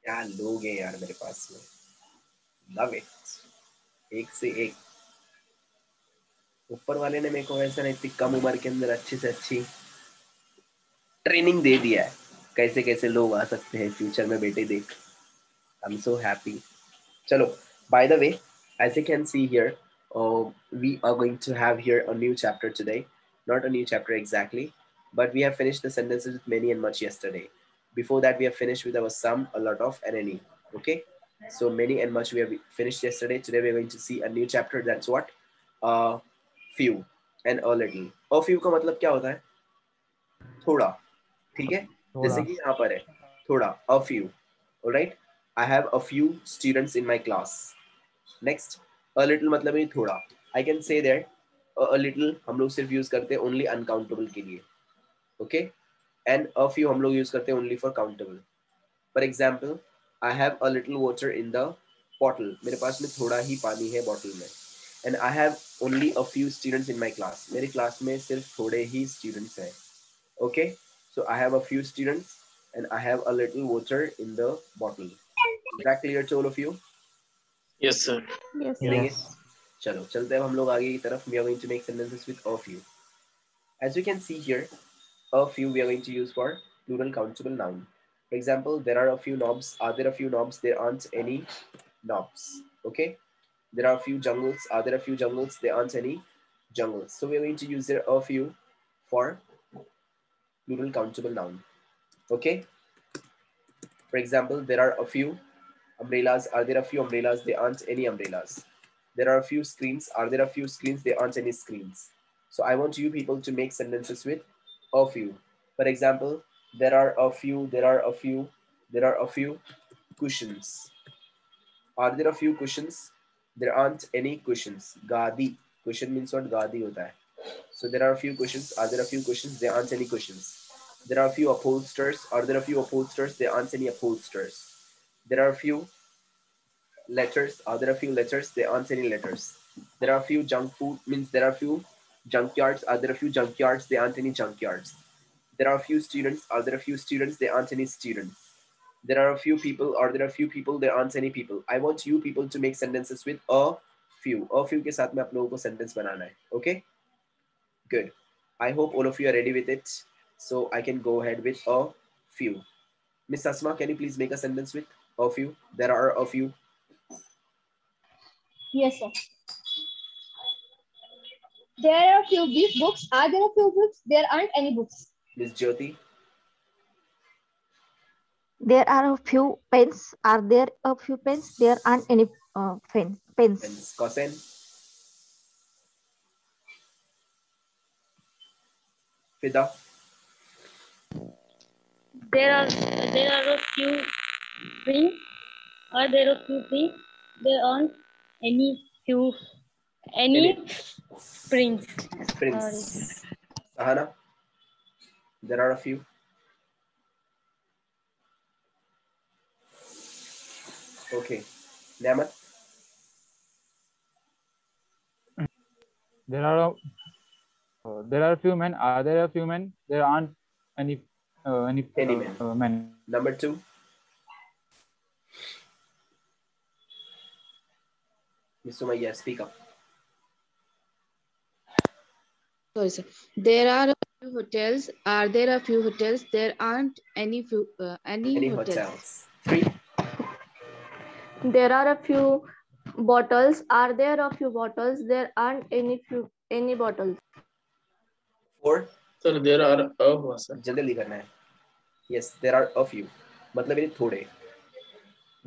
क्या लोग हैं यार मेरे पास में, लव इट, एक से एक। ऊपर वाले ने मेरे को ऐसा नहीं, इतनी कम उम्र के अंदर अच्छी से अच्छी ट्रेनिंग दे दिया है, कैसे कैसे लोग आ सकते हैं फ्यूचर में बेटे, देख। I am so happy. चलो, by the way, as you can see here, we are going to have here a new chapter today. Not a new chapter exactly, but we have finished the sentences with many and much yesterday. Before that, we have finished with our sum, a lot of, and any. Okay? So many and much we have finished yesterday. Today we are going to see a new chapter. That's what? A few and a little. A few का मतलब क्या होता है? थोड़ा, ठीक है? जैसे थोड़ा कि यहाँ पर है, थोड़ा, a few. Alright? I have a few students in my class. Next, a little मतलब है थोड़ा। I can say that a little हम लोग सिर्फ यूज करते हैं ओनली अनकाउंटेबल के लिए, ओके। एंड अ फ्यू हम लोग यूज करते हैं only for countable. For example, I have a little water in the bottle, मेरे पास में थोड़ा ही पानी है बॉटल में। And I have only a few students in my class, मेरी क्लास में सिर्फ थोड़े ही स्टूडेंट्स हैं, okay. So I have a few students and I have a little water in the bottle. Is that clear to all of you? Yes, sir. Yes, sir. मिलेंगे। Yes चलो चलते हैं हम लोग आगे की तरफ। We are going to make sentences with a few. As you can see here, a few we are going to use for plural countable noun. For example, there are a few knobs. Are there a few knobs? There aren't any knobs. Okay. There are a few jungles. Are there a few jungles? There aren't any jungles. So we are going to use there a few for plural countable noun. Okay. For example, there are a few umbrellas. Are there a few umbrellas? There aren't any umbrellas. There are a few screens. Are there a few screens? There aren't any screens. So I want you people to make sentences with a few. For example, there are a few, there are a few, there are a few cushions. Are there a few cushions? There aren't any cushions. Gadi. Cushion means what? Gadi hota hai. So there are a few cushions. Are there a few cushions? There aren't any cushions. There are a few upholsters. Are there a few upholsters? There aren't any upholsters. There are a few letters. Are there a few letters? There aren't any letters. There are a few junk food, means there are a few junkyards. Are there a few junkyards? There aren't any junkyards. There are a few students. Are there a few students? There aren't any students. There are a few people. Are there a few people? There aren't any people. I want you people to make sentences with a few. A few के साथ में आप लोगों को sentence बनाना है. Okay? Good. I hope all of you are ready with it. So I can go ahead with a few. Miss Asma, can you please make a sentence with a few? There are a few. Yes, sir. There are a few books. Are there a few books? There aren't any books. Miss Jyoti. There are a few pens. Are there a few pens? There aren't any pens. Pens. Kosen. Fida. There are a few prints. Are there a few prints? There aren't any prints. Prince. Sahana. There are a few. Okay. Namat. there are a few men. Are there a few men? There aren't any Any men. men. Number 2. Miss Sumaya, speak up. Sorry, sir. There are a few hotels. Are there a few hotels? There aren't any Any hotels. hotels. 3. There are a few bottles. Are there a few bottles? There aren't any bottles. 4. Sir, there are a हुआ sir. जल्दी करना है. Yes, there are a few. मतलब ये थोड़े.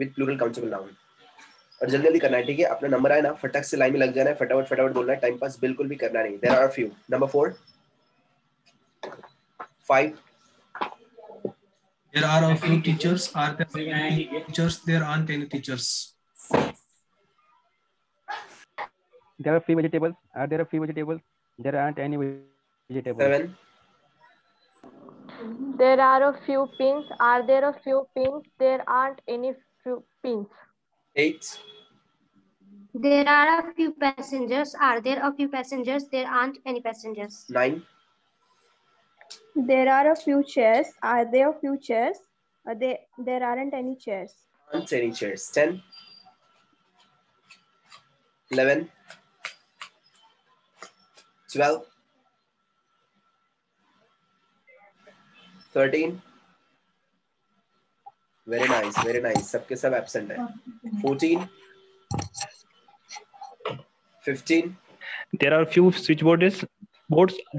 With plural countable noun. और जल्दी करना है, ठीक है? अपना नंबर आए ना, फटक से लाइन में लग जाना है, फटाफट बोलना है, टाइम पास बिल्कुल भी करना नहीं. There are a few. Number 4. 5. There are a few teachers. Are there any teachers? There aren't any teachers. There are few vegetables. Are there a few vegetables? There aren't any vegetables. 7. There are a few pins. Are there a few pins? There aren't any few pins. 8. There are a few passengers. Are there a few passengers? There aren't any passengers. 9. There are a few chairs. Are there a few chairs? There aren't any chairs. aren't any chairs. 10, 11, 12, 13. Very nice, very nice. सबके सब absent है. 14, 15. There are few switchboards.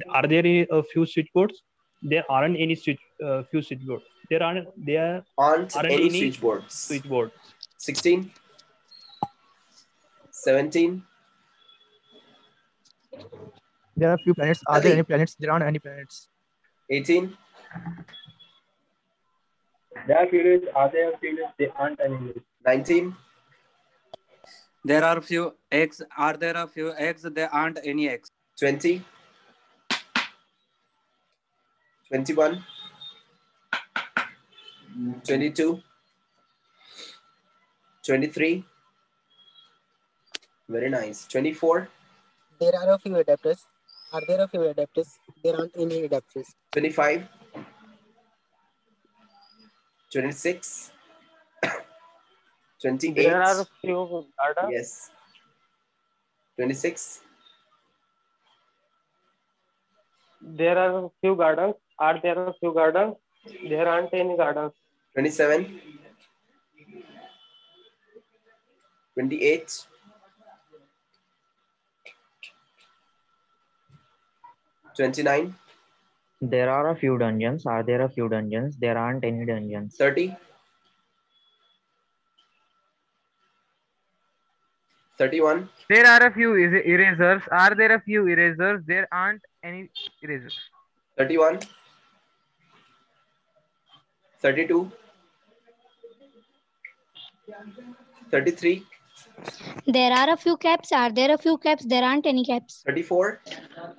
Are there a few switchboards? There aren't any few switchboards. There aren't any switchboards. 16, 17. There are few planets. Are there any planets? There aren't any planets. 18. There are few days. Are there few days? There aren't any. 19. There are few eggs. Are there a few eggs? There aren't any eggs. 20. 21. 22. 23. Very nice. 24. There are a few adapters. Are there a few adapters? There aren't any adapters. 25. 26. 28. There are a few data. Yes. 26. There are a few gardens. Are there a few gardens? There aren't any gardens. 27. 28. 29. There are a few dungeons. Are there a few dungeons? There aren't any dungeons. 30. 31. There are a few erasers. Are there a few erasers? There aren't any erasers. 31. 32. 33. There are a few caps. Are there a few caps? There aren't any caps. 34.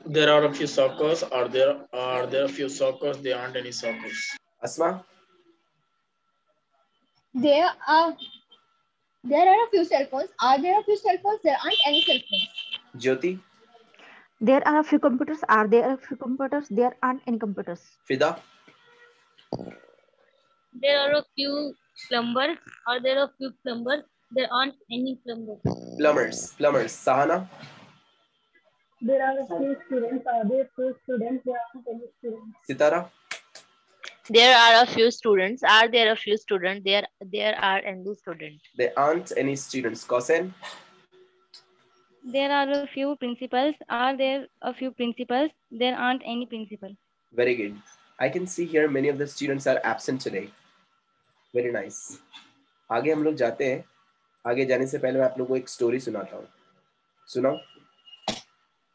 There are a few sockers. Are there a few sockers? There aren't any sockers. Asma. There are a few cell phones. Are there a few cell phones? There aren't any cell phones. Jyoti. There are a few computers. Are there a few computers? There aren't any computers. Fida. There are a few plumbers. Are there a few plumbers? There aren't any plumbers. Plumbers. Sahana. There are a few students. Are there few students? There aren't any students. Sitara. There are a few students. Are there a few students? There are any students. There aren't any students. Kosen. There are a few principals. Are there a few principals? There aren't any principal. Very good. I can see here many of the students are absent today. Very nice. आगे हम लोग जाते हैं. आगे जाने से पहले मैं आप लोगों को एक स्टोरी सुनाता हूँ. सुनाओ.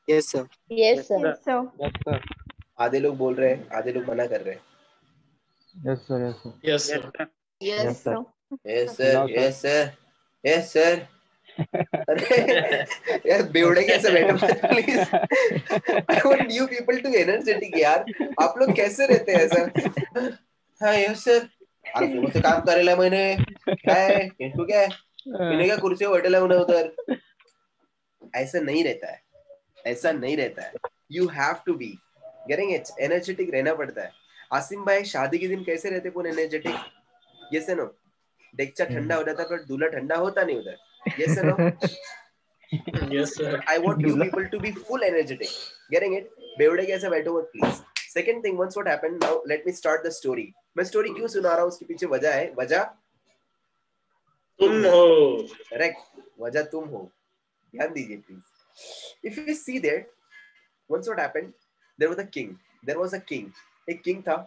Yes sir. Yes sir. Yes sir. आधे लोग बोल रहे हैं, आधे लोग मना कर रहे हैं. Yes sir. Yes sir. Yes sir. Yes sir. Yes sir. Yes sir. Yes sir. अरे यार बेवड़े कैसे बैठे please. I want you people to energetic यार. आप लोग कैसे रहते हैं ऐसा? हाँ yes sir. आप तो काम करेला मैंने. क्या है? इनको क्या है? इन्हें क्या कुर्सी पे बैठेला उन्हें उधर. ऐसा नहीं रहता है. ऐसा नहीं रहता है. You have to be getting it. Energetic रहना पड़ता है. आसिम भाई शादी के दिन कैसे रहते कौन एनर्जेटिक? Yes or no? डेक्चा ठंडा हो जाता पर दूल्हा ठंडा होता नहीं उधर. Yes or no? Yes sir. I want you people to be full energetic. Getting it? बेवड़े कैसे बैठो मत please. Second thing, once what happened, now let me start the story. मैं story क्यों सुना रहा हूँ उसके पीछे वजह है. वजह तुम हो. Correct. वजह तुम हो. ध्यान दीजिए please. If you see there, once what happened, there was a king. There was a king. एक king था.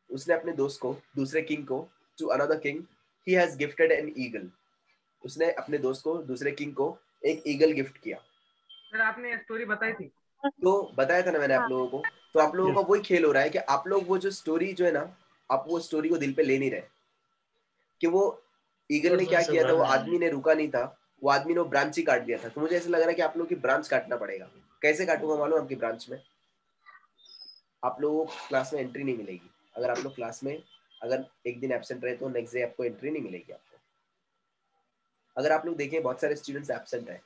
उसने अपने दोस्त को, दूसरे king को, to another king, he has gifted an eagle. उसने अपने दोस्त को, दूसरे king को एक eagle gift किया. सर आपने ये स्टोरी बताई थी. तो बताया था ना मैंने आप लोगों को. तो आप लोगों का वही खेल हो रहा है कि आप लोग वो जो स्टोरी जो है ना, आप वो स्टोरी को दिल पे ले नहीं रहे. कि वो ईगल ने क्या किया था, वो आदमी ने रुका नहीं था, वो आदमी ने वो ब्रांच ही काट दिया था. तो मुझे ऐसा लग रहा है कि आप लोग की ब्रांच काटना पड़ेगा. कैसे काटूंगा मालूम आपकी ब्रांच में? आप लोगों को क्लास में एंट्री नहीं मिलेगी. अगर आप लोग क्लास में अगर एक दिन एब्सेंट रहे तो नेक्स्ट डे आपको एंट्री नहीं मिलेगी आपको. अगर आप लोग देखें बहुत सारे स्टूडेंट्स एब्सेंट है.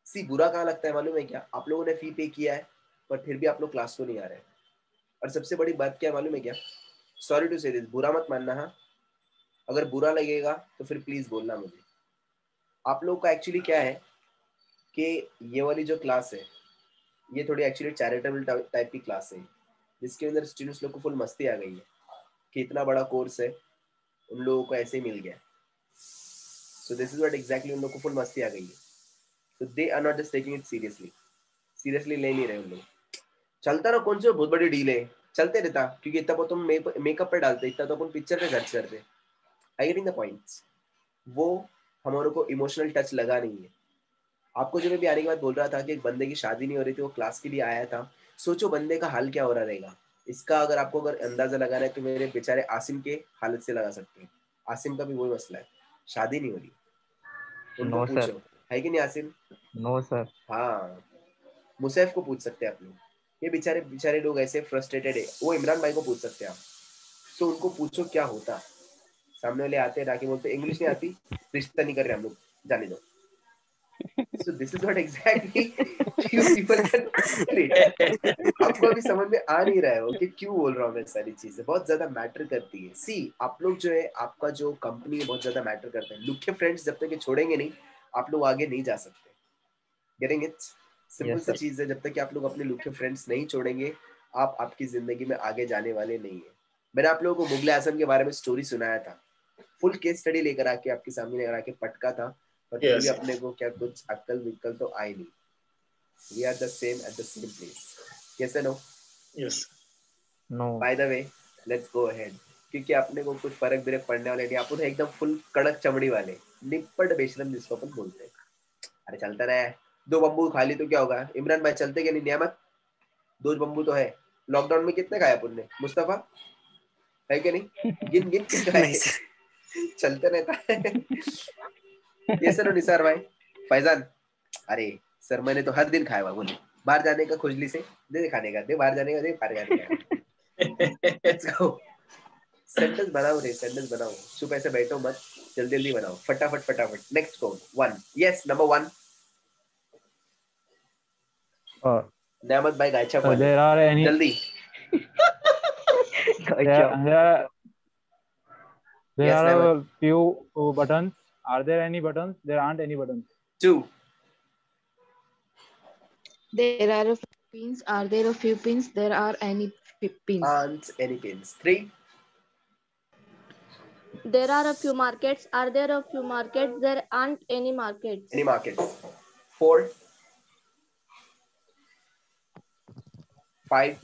सी बुरा कहाँ लगता है मालूम है क्या? आप लोगों ने फी पे किया है पर फिर भी आप लोग क्लास को नहीं आ रहे. और सबसे बड़ी बात क्या है मालूम है क्या? सॉरी टू से दिस, बुरा मत मानना. हाँ अगर बुरा लगेगा तो फिर प्लीज बोलना मुझे। आप लोग का एक्चुअली क्या है कि ये वाली जो क्लास है ये थोड़ी एक्चुअली चैरिटेबल टाइप की क्लास है, जिसके अंदर स्टूडेंट्स लोग को फुल मस्ती आ गई है कि इतना बड़ा कोर्स है उन लोगों को ऐसे ही मिल गया। So this is what exactly, उन लोगों को फुल मस्ती आ गई है। So they are not just taking it seriously ले नहीं रहे उन लोग। चलता ना, कौन सी बहुत बड़ी डील है, चलते रहता, क्योंकि इतना बहुत तुम मेकअप पे डालते, इतना तो अपन पिक्चर पे खर्च करते। आई गेटिंग द पॉइंट्स। वो हमारे को इमोशनल टच लगा नहीं है। आपको जो मैं भी आने के बाद बोल रहा था कि एक बंदे की शादी नहीं हो रही थी, वो क्लास के लिए आया था, सोचो बंदे का हाल क्या हो रहा रहेगा। इसका अगर आपको अगर अंदाजा लगाना है तो मेरे बेचारे आसिम के हालत से लगा सकते हैं। आसिम का भी वही मसला है, शादी नहीं हो रही, उनको No, sir. पूछो, है कि नहीं आसिम? No, sir. हाँ, मुसैफ को पूछ सकते हैं आप लोग, ये बेचारे बेचारे लोग ऐसे फ्रस्ट्रेटेड है। वो इमरान भाई को पूछ सकते हैं आप। सो उनको पूछो क्या होता। सामने वाले आते हैं राकी बोलते इंग्लिश नहीं आती, रिश्ता नहीं कर रहे हम लोग, जाने दो। So this is what exactly few people can relate. आपको अभी समझ में आ नहीं रहा है वो कि क्यों बोल रहा हूँ मैं, सारी चीजें बहुत ज्यादा मैटर करती है। सी आप लोग जो है, आपका जो कंपनी है बहुत ज्यादा मैटर करता है। लुखे फ्रेंड्स जब तक ये छोड़ेंगे नहीं, आप लोग आगे नहीं जा सकते। Getting it? सिंपल Yes, सी sir. चीज है, जब तक कि आप लोग अपने लुखे फ्रेंड्स नहीं छोड़ेंगे, आप आपकी जिंदगी में आगे जाने वाले नहीं है। मैंने आप लोगों को मुगले आजम के बारे में स्टोरी सुनाया था, फुल केस स्टडी लेकर आके आपके सामने लेकर आके पटका था, पर फिर भी Yes. अपने को क्या कुछ अक्ल विक्कल तो आई नहीं। We are the same at the same place. Yes or no? Yes. No. By the way, let's go ahead. क्योंकि अपने को कुछ फर्क बिरक पड़ने वाले नहीं, अपन एकदम फुल कड़क चमड़ी वाले, निपट बेशरम जिसको अपन बोलते हैं। अरे चलता रहा है, 2 बम्बू खा ली तो क्या होगा? इमरान भाई चलते क्या नहीं नियामत? 2 बम्बू तो है। लॉकडाउन में कितने खाए अपन ने? मुस्तफा है क्या नहीं? गिन गिन के खाए। चलते रहता है। ये सर निसार भाई, फैजान, अरे सर मैंने तो हर दिन खाया हुआ, बोले बाहर जाने का खुजली से दे खाने का, दे बाहर जाने का, दे बाहर जाने का। Let's go. सेंटेंस बनाओ रे, सेंटेंस बनाओ, चुप ऐसे बैठो मत, जल्दी जल्दी बनाओ, फटाफट फटाफट। नेक्स्ट कौन? 1, यस नंबर 1। नियामत भाई गायछा कौन है? There are any जल्दी। there Yes, are Niyamat. a few buttons. Are there any buttons? There aren't any buttons. 2. There are a few pins. Are there a few pins? There are any pins. Aren't any pins. 3. There are a few markets. Are there a few markets? There aren't any markets. Any markets. 4. 5.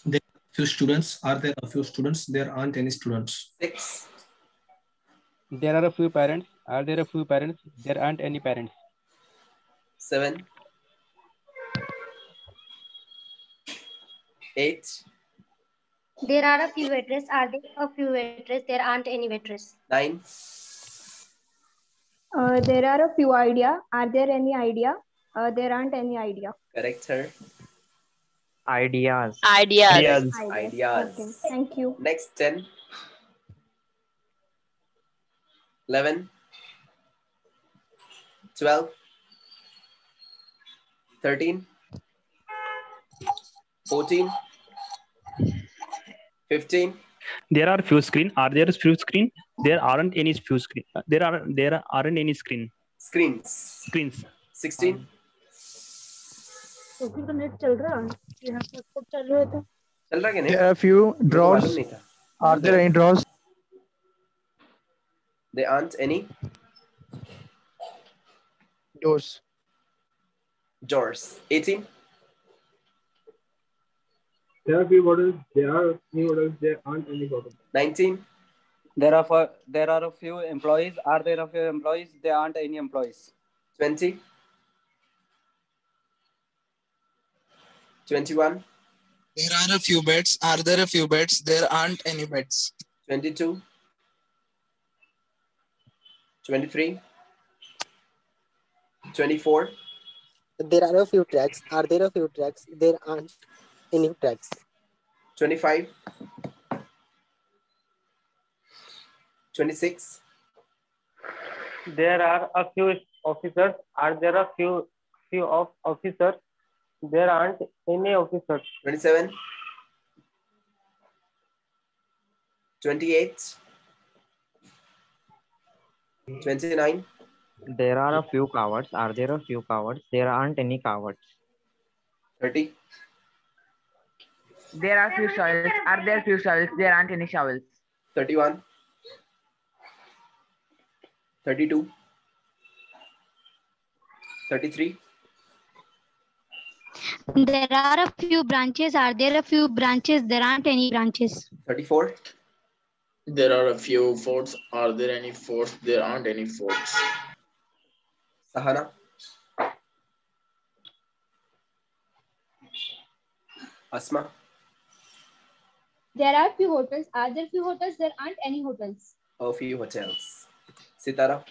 There are few students. Are there a few students? There aren't any students. 6. There are a few parents. Are there a few parents? There aren't any parents. 7. 8. There are a few waitresses. Are there a few waitresses? There aren't any waitresses. 9. There are a few idea. Are there any idea? There aren't any idea. Correct, sir. Ideas. Ideas. Ideas. Okay, thank you. Next 10. 11. 12. 13. 14. 15. There are few screen. Are there few screen? There aren't any few screen. There aren't any screen. Screens. 16. तो net चल रहा है, यहाँ पर कब चल रहा था? चल रहा क्या नहीं? There are few मुझे मालूम drawers. नहीं था। Are there any drawers? There aren't any Doors. doors. 18. There are few bottles. There are few bottles. There aren't any bottles. 19. There are a few employees. Are there a few employees? There aren't any employees. 20. 21. There are a few beds. Are there a few beds? There aren't any beds. 22. 23. 24. There are a few tracks. Are there a few tracks? There aren't any tracks. 25. 26. There are a few officers. Are there a few of officers? There aren't any officers. 27. 28, 29. There are a few cowards. Are there a few cowards? There aren't any cowards. 30. There are few shovels. Are there few shovels? There aren't any shovels. 31. 32. 33. There are a few branches. Are there a few branches? There aren't any branches. 34. There are a few forts. Are there any forts? There aren't any forts. Sahana. Asma. There are few hotels. Are there few hotels? There aren't any hotels. A few hotels. Sitara.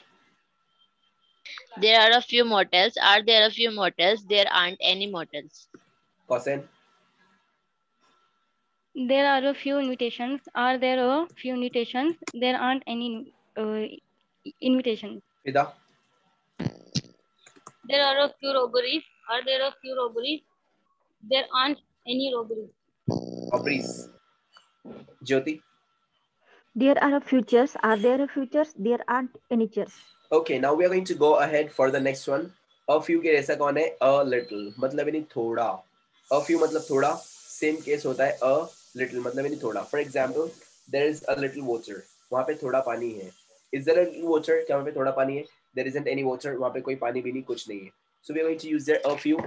There are a few motels. Are there a few motels? There aren't any motels. Kosen. There are a few invitations. Are there a few invitations? There aren't any invitations. Fida. There are a few robberies. Are there a few robberies? There aren't any robberies. Fabrice. Jyoti. There are a few chairs. Are there a few chairs? There aren't any chairs. Okay, now we are going to go ahead for the next one. A few के जैसा कौन है? A little. मतलब नहीं थोड़ा. A few मतलब थोड़ा. Same case होता है a little मतलब नहीं थोड़ा. For example, there is a little water. वहाँ पे थोड़ा पानी है. Is there a little water? क्या वहाँ पे थोड़ा पानी है? There isn't any water. वहाँ पे कोई पानी भी नहीं, कुछ नहीं है. So we are going to use there a few,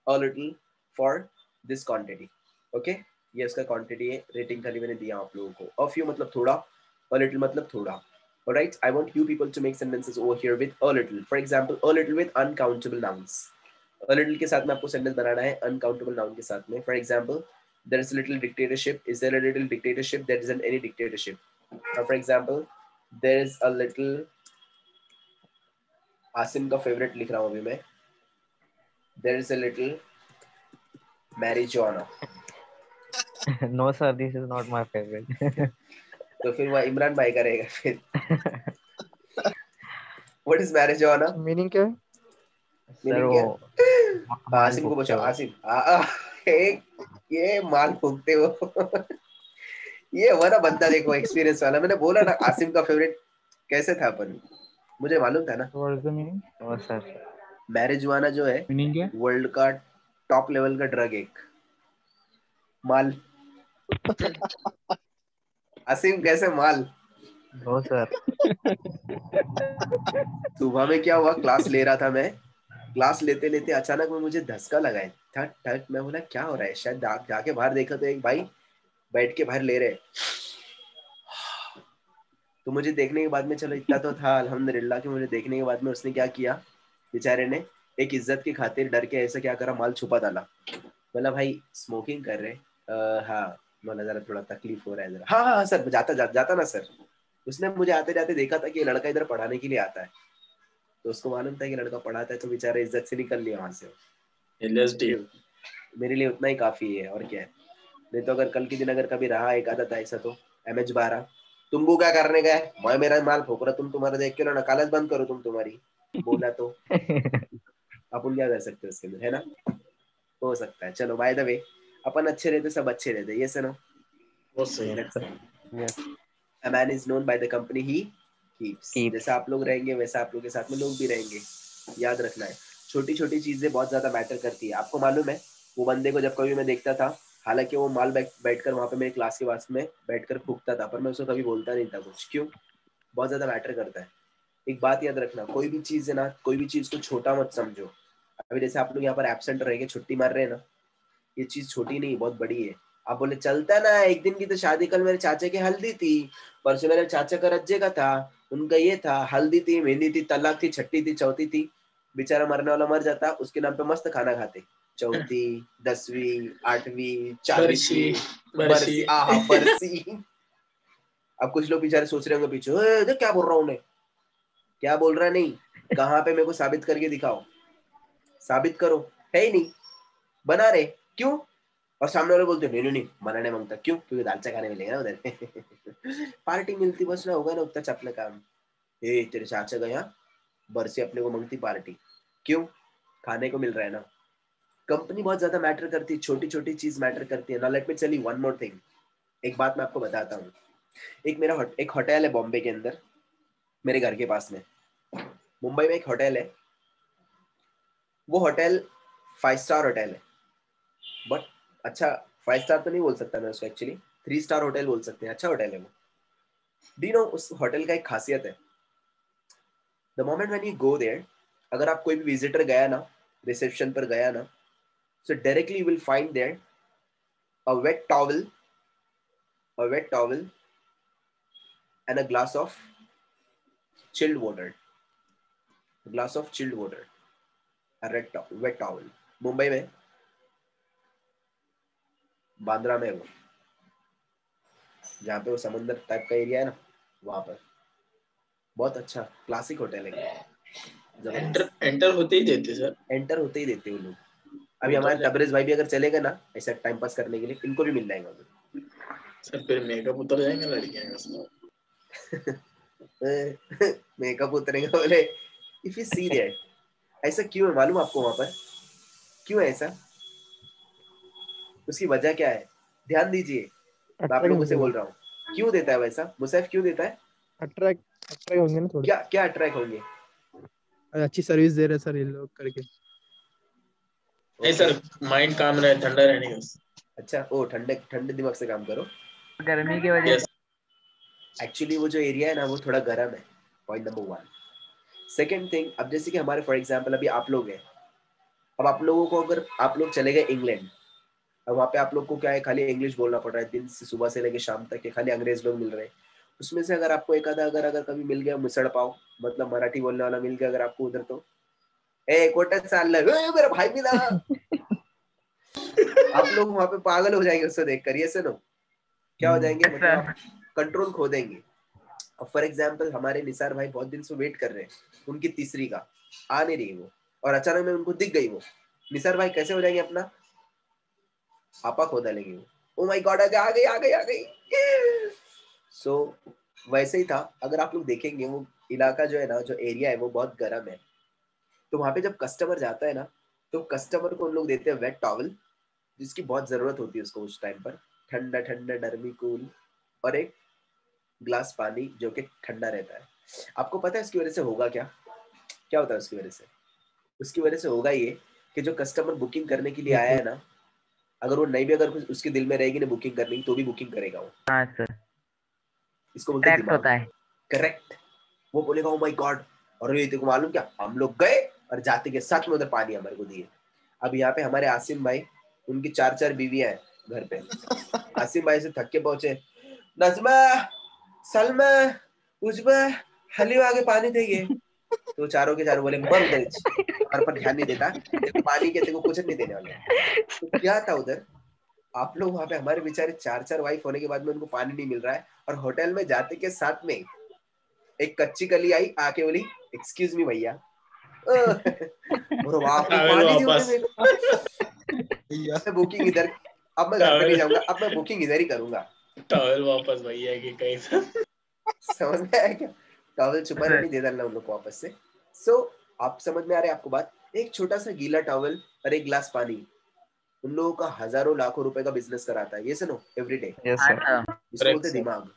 a little for this quantity. Okay? ये उसका quantity है. Rating खाली मैंने दिया आप लोगों को. A few मतलब थोड़ा, a little मतलब थोड़ा. Alright, I want you people to make sentences over here with a little. For example, a little with uncountable nouns. A little के साथ में आपको sentence बनाना है uncountable noun के साथ में. For example, there is a little dictatorship. Is there a little dictatorship? There isn't any dictatorship. For example, there is a little. Asim का favorite लिख रहा हूँ अभी मैं. There is a little marijuana. No sir, this is not my favorite. तो फिर वह इमरान भाई करेगा फिर. What is marijuana? मीनिंग क्या है? मीनिंग क्या है? आसिम को पूछो. आसिम ये माल फूकते हो. ये हुआ ना बंदा, देखो एक्सपीरियंस वाला. मैंने बोला ना आसिम का फेवरेट कैसे था अपन, मुझे मालूम था ना. What is the meaning? Oh sir. Marijuana जो है Meaning क्या? वर्ल्ड का टॉप लेवल का ड्रग, एक माल. आसिम कैसे माल? No sir. सुबह में क्या हुआ, क्लास ले रहा था मैं. क्लास लेते लेते अचानक में मुझे धक्का लगा है. ठक ठक. मैं बोला क्या हो रहा है, शायद जाके बाहर देखा तो एक भाई बैठ के बाहर ले रहे. तो मुझे देखने के बाद में, चलो इतना तो था अल्हम्दुलिल्लाह कि मुझे देखने के बाद में उसने क्या किया बेचारे ने, एक इज्जत की खातिर डर के ऐसा क्या करा, माल छुपा डाला. बोला भाई स्मोकिंग कर रहे? हाँ. बोला जरा थोड़ा तकलीफ हो रहा है जरा. हाँ हाँ सर. जाता ना सर. उसने मुझे आते जाते देखा था कि ये लड़का इधर पढ़ाने के लिए आता है, तो उसको मालूम था कि लड़का पढ़ाता है, तो बेचारा इज्जत से निकल लिया वहां से. मेरे लिए उतना ही काफी है, और क्या है. नहीं तो अगर कल के दिन अगर कभी रहा एक आदत ऐसा, तो MH12 तुमको क्या करने का है, मैं मेरा माल ठोक रहा, तुम तुम्हारा देख के लो ना, कालज बंद करो तुम तुम्हारी. बोला तो अपन क्या कर सकते हैं उसके अंदर, है ना. हो सकता है. चलो बाय द वे, अपन अच्छे रहते सब अच्छे रहते. ये सुनो, वो सही है. A man is known by the company he keeps. जैसा आप लोग रहेंगे वैसा आप लोग के साथ में लोग भी रहेंगे. याद रखना है, छोटी छोटी चीजें बहुत ज्यादा मैटर करती है. आपको मालूम है वो बंदे को जब कभी मैं देखता था, हालांकि वो माल बैठकर वहां पे मेरे क्लास के पास में बैठकर फूकता था, पर मैं उसको कभी बोलता नहीं था कुछ. क्यों? बहुत ज्यादा मैटर करता है. एक बात याद रखना, कोई भी चीज है ना, कोई भी चीज को छोटा मत समझो. अभी जैसे आप लोग यहाँ पर एब्सेंट रहेंगे, छुट्टी मार रहे हैं ना, ये चीज छोटी नहीं, बहुत बड़ी है. आप बोले चलता ना, एक दिन की तो शादी, कल मेरे चाचा की हल्दी थी, परसों मेरे चाचा का रज्जे का था, उनका ये था, हल्दी थी, मेहंदी थी, तलाक थी, छठी थी, चौथी थी. बेचारा मरने वाला मर जाता, उसके नाम पे मस्त खाना खाते. चौथी, 10वीं, 8वीं, 40वीं बरसी. आहा बरसी. अब कुछ लोग बेचारे सोच रहे होंगे पीछे, क्या बोल रहा हूँ उन्हें, क्या बोल रहा नहीं, कहाँ पे मेरे को साबित करके दिखाओ. साबित करो. है ही नहीं, बना रहे. क्यों? और सामने वाले बोलते नहीं नहीं बनाने मांगता. क्यों? क्योंकि दालचा खाने मिलेगा ना उधर. पार्टी मिलती बस ना, होगा ना उतना चपले काम. तेरे चाचा का यहाँ बरसी अपने को मांगती पार्टी. क्यों? खाने को मिल रहा है ना. कंपनी बहुत ज्यादा मैटर करती है, छोटी छोटी चीज मैटर करती है ना. Let me tell you one more thing. एक बात मैं आपको बताता हूँ. एक होटल है बॉम्बे के अंदर, मेरे घर के पास में। मुंबई में एक होटल है, वो होटल 5 स्टार होटल है, बट अच्छा 5 स्टार तो नहीं बोल सकता मैं उसको, एक्चुअली 3 स्टार होटल बोल सकते हैं। अच्छा होटल है वो। डू यू नो उस होटल का एक खासियत है, the moment when you go there, अगर आप कोई भी विजिटर गया ना, रिसेप्शन पर गया ना, so directly you will find there a wet towel and a glass of chilled water. A glass of chilled water. A wet towel. Mumbai में बांद्रा में वो, जहाँ पे वो समुद्र टाइप का एरिया है ना, वहाँ पर बहुत अच्छा क्लासिक होटल है। एंटर होते ही देते सर, एंटर होते ही देते वो लोग। अभी हमारे तबरेज भाई भी अगर चलेगा ना ऐसा टाइम पास करने के लिए, इनको भी मिल जाएगा सर। फिर मेकअप उतर जाएंगे लड़कियां का मेकअप उतरेगा बोले। इफ यू सी दैट, ऐसा क्यों है मालूम आपको? वहां पर क्यों है ऐसा? उसकी वजह क्या है? ध्यान दीजिए, मैं आप लोगों से बोल रहा हूँ। क्यों देता है वैसा मुसैफ? क्यों देता है? अट्रैक्ट होंगे ना थोड़े। क्या अट्रैक्ट होंगे? अच्छी सर्विस दे रहे सर ये लोग करके। नहीं सर, माइंड काम रहे, ठंडा रहने का। अच्छा, ओ ठंडे दिमाग से काम करो। गर्मी की वजह से एक्चुअली वो जो एरिया है ना वो थोड़ा गर्म है, पॉइंट नंबर 1। सेकेंड थिंग, अब जैसे कि हमारे फॉर एग्जाम्पल अभी आप लोग हैं, अब आप लोगों को अगर आप लोग चले गए इंग्लैंड, अब वहाँ पे आप लोग को क्या है, खाली इंग्लिश बोलना पड़ रहा है दिन से, सुबह से लेकर शाम तक के खाली अंग्रेज लोग मिल रहे हैं। उसमें से अगर आपको एक आधा अगर कभी मिल गया मिसड़ पाव, मतलब मराठी बोलने वाला मिल गया अगर आपको उधर, तो ए कोटन साल मेरा भाई मिला। आप लोग वहाँ पे पागल हो जाएंगे उसको देख कर। ये सुनो क्या हो जाएंगे, मतलब आप कंट्रोल खो देंगे। अब फॉर एग्जाम्पल हमारे निसार भाई बहुत दिन से वेट कर रहे हैं, उनकी तीसरी का आ नहीं रही वो, और अचानक में उनको दिख गई वो। निसार भाई कैसे हो जाएंगे? अपना आपा खोदा लेंगे वो। ओ माय गॉड, आ गई। सो वैसे ही था, अगर आप लोग देखेंगे वो इलाका जो है ना, जो एरिया है वो बहुत गर्म है, तो वहां पे जब कस्टमर जाता है ना, तो कस्टमर को उन लोग देते हैं वेट टॉवल, जिसकी बहुत जरूरत होती है उसको उस टाइम पर, ठंडा डर्मी कूल, और एक ग्लास पानी जो कि ठंडा रहता है। आपको पता है इसकी वजह से होगा क्या होता है उसकी वजह से? उसकी वजह से होगा ये कि जो कस्टमर बुकिंग करने के लिए आया है ना, अगर वो नहीं भी, अगर कुछ उसके दिल में रहेगी ना बुकिंग करनी, तो भी बुकिंग करेगा वो। हाँ सर, इसको बोलते हैं दिमाग। होता है। करेक्ट। वो बोलेगा ओ माय गॉड, और ये तेको मालूम क्या, हम लोग गए और जाते के साथ में उधर पानी हमारे को दिए। अब यहाँ पे हमारे आसिम भाई, उनकी 4 बीवियां हैं घर पे। आसिम भाई से थक के पहुंचे, नजमा, सलमा, उजमा, हलीमा आगे पानी देंगे, तो चारों के चारों बोले मर उधर, हमारे पर ध्यान नहीं देता, पानी के तेको कुछ नहीं देने वाले। तो क्या था उधर, आप लोग वहां पे, हमारे बेचारे 4 वाइफ होने के बाद में उनको पानी नहीं मिल रहा है, और होटल में जाते के साथ में एक कच्ची कली आई आके बोली एक्सक्यूज मी भैया, और वहां पे पानी दी बुकिंग इधर, अब मैं घर पे नहीं जाऊंगा, अब मैं बुकिंग इधर ही करूंगा। टॉवल वापस भैया की कहीं से समझ में आया क्या? टॉवल छुपा नहीं दे डालना उन लोग को वापस से। सो आप समझ में आ रहा है आपको बात? एक छोटा सा गीला टॉवल और एक गिलास पानी उन लोगों का हजारों लाखों रुपए का बिजनेस कराता है। ये सुनो एवरी डे। इसको बोलते दिमाग।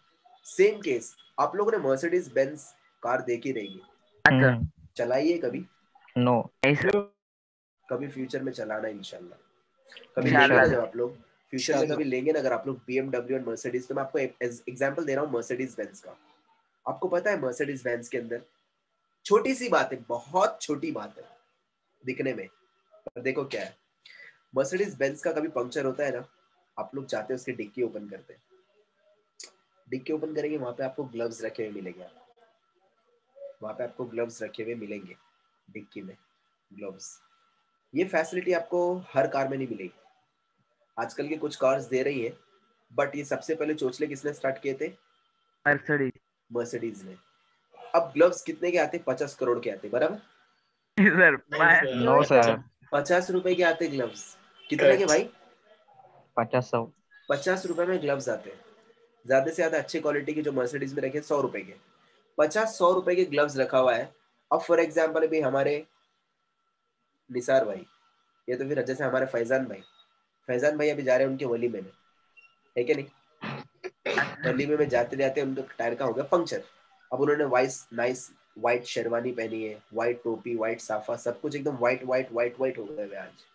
सेम केस, आप लोगों ने मर्सिडीज बेंज कार देखी रहेगी, चलाइए कभी? नो। कभी फ्यूचर में चलाना इंशाल्लाह। कभी लेंगे ना जब आप लोग फ्यूचर में कभी लेंगे ना अगर आप लोग BMW और मर्सिडीज, तो मैं आपको एग्जांपल दे रहा हूँ मर्सिडीज बेंज का। आपको पता है मर्सिडीज बेंज के अंदर छोटी सी बात है, बहुत छोटी बात है दिखने में, पर देखो क्या है। मर्सिडीज बेंज का कभी पंक्चर होता है ना, आप लोग जाते हैं उसकी डिक्की ओपन करते हैं, डिक्की ओपन करेंगे, वहां पे आपको ग्लव्स रखे हुए मिलेंगे, वहां पे आपको ग्लव्स रखे हुए मिलेंगे डिक्की में, ग्लव्स। ये फैसिलिटी आपको हर कार में नहीं मिलेगी। आजकल के कुछ कार्स दे रही है, बट ये सबसे पहले चोचले किसने स्टार्ट किए थे? मर्सिडीज ने। अब ग्लव्स कितने के आते? 50 करोड़ के आते, बराबर? नो सर, 50 रुपए के आते ग्लव्स। कितने के भाई? 50 रुपए में ग्लव्स आते हैं। ज्यादा से ज्यादा अच्छी क्वालिटी की जो मर्सिडीज में रखे 100 रुपए के, 50-100 रुपए के ग्लव्स रखा हुआ है। अब फॉर एग्जाम्पल भी हमारे निसार भाई, ये तो फिर जैसे हमारे फैजान भाई अभी जा रहे हैं उनके वली में, है क्या नहीं? गली में जाते जाते उनका टायर का हो गया पंक्चर। अब उन्होंने नाइस व्हाइट शेरवानी पहनी है, व्हाइट टोपी, व्हाइट साफा, सब कुछ एकदम व्हाइट व्हाइट व्हाइट व्हाइट हो गए आज।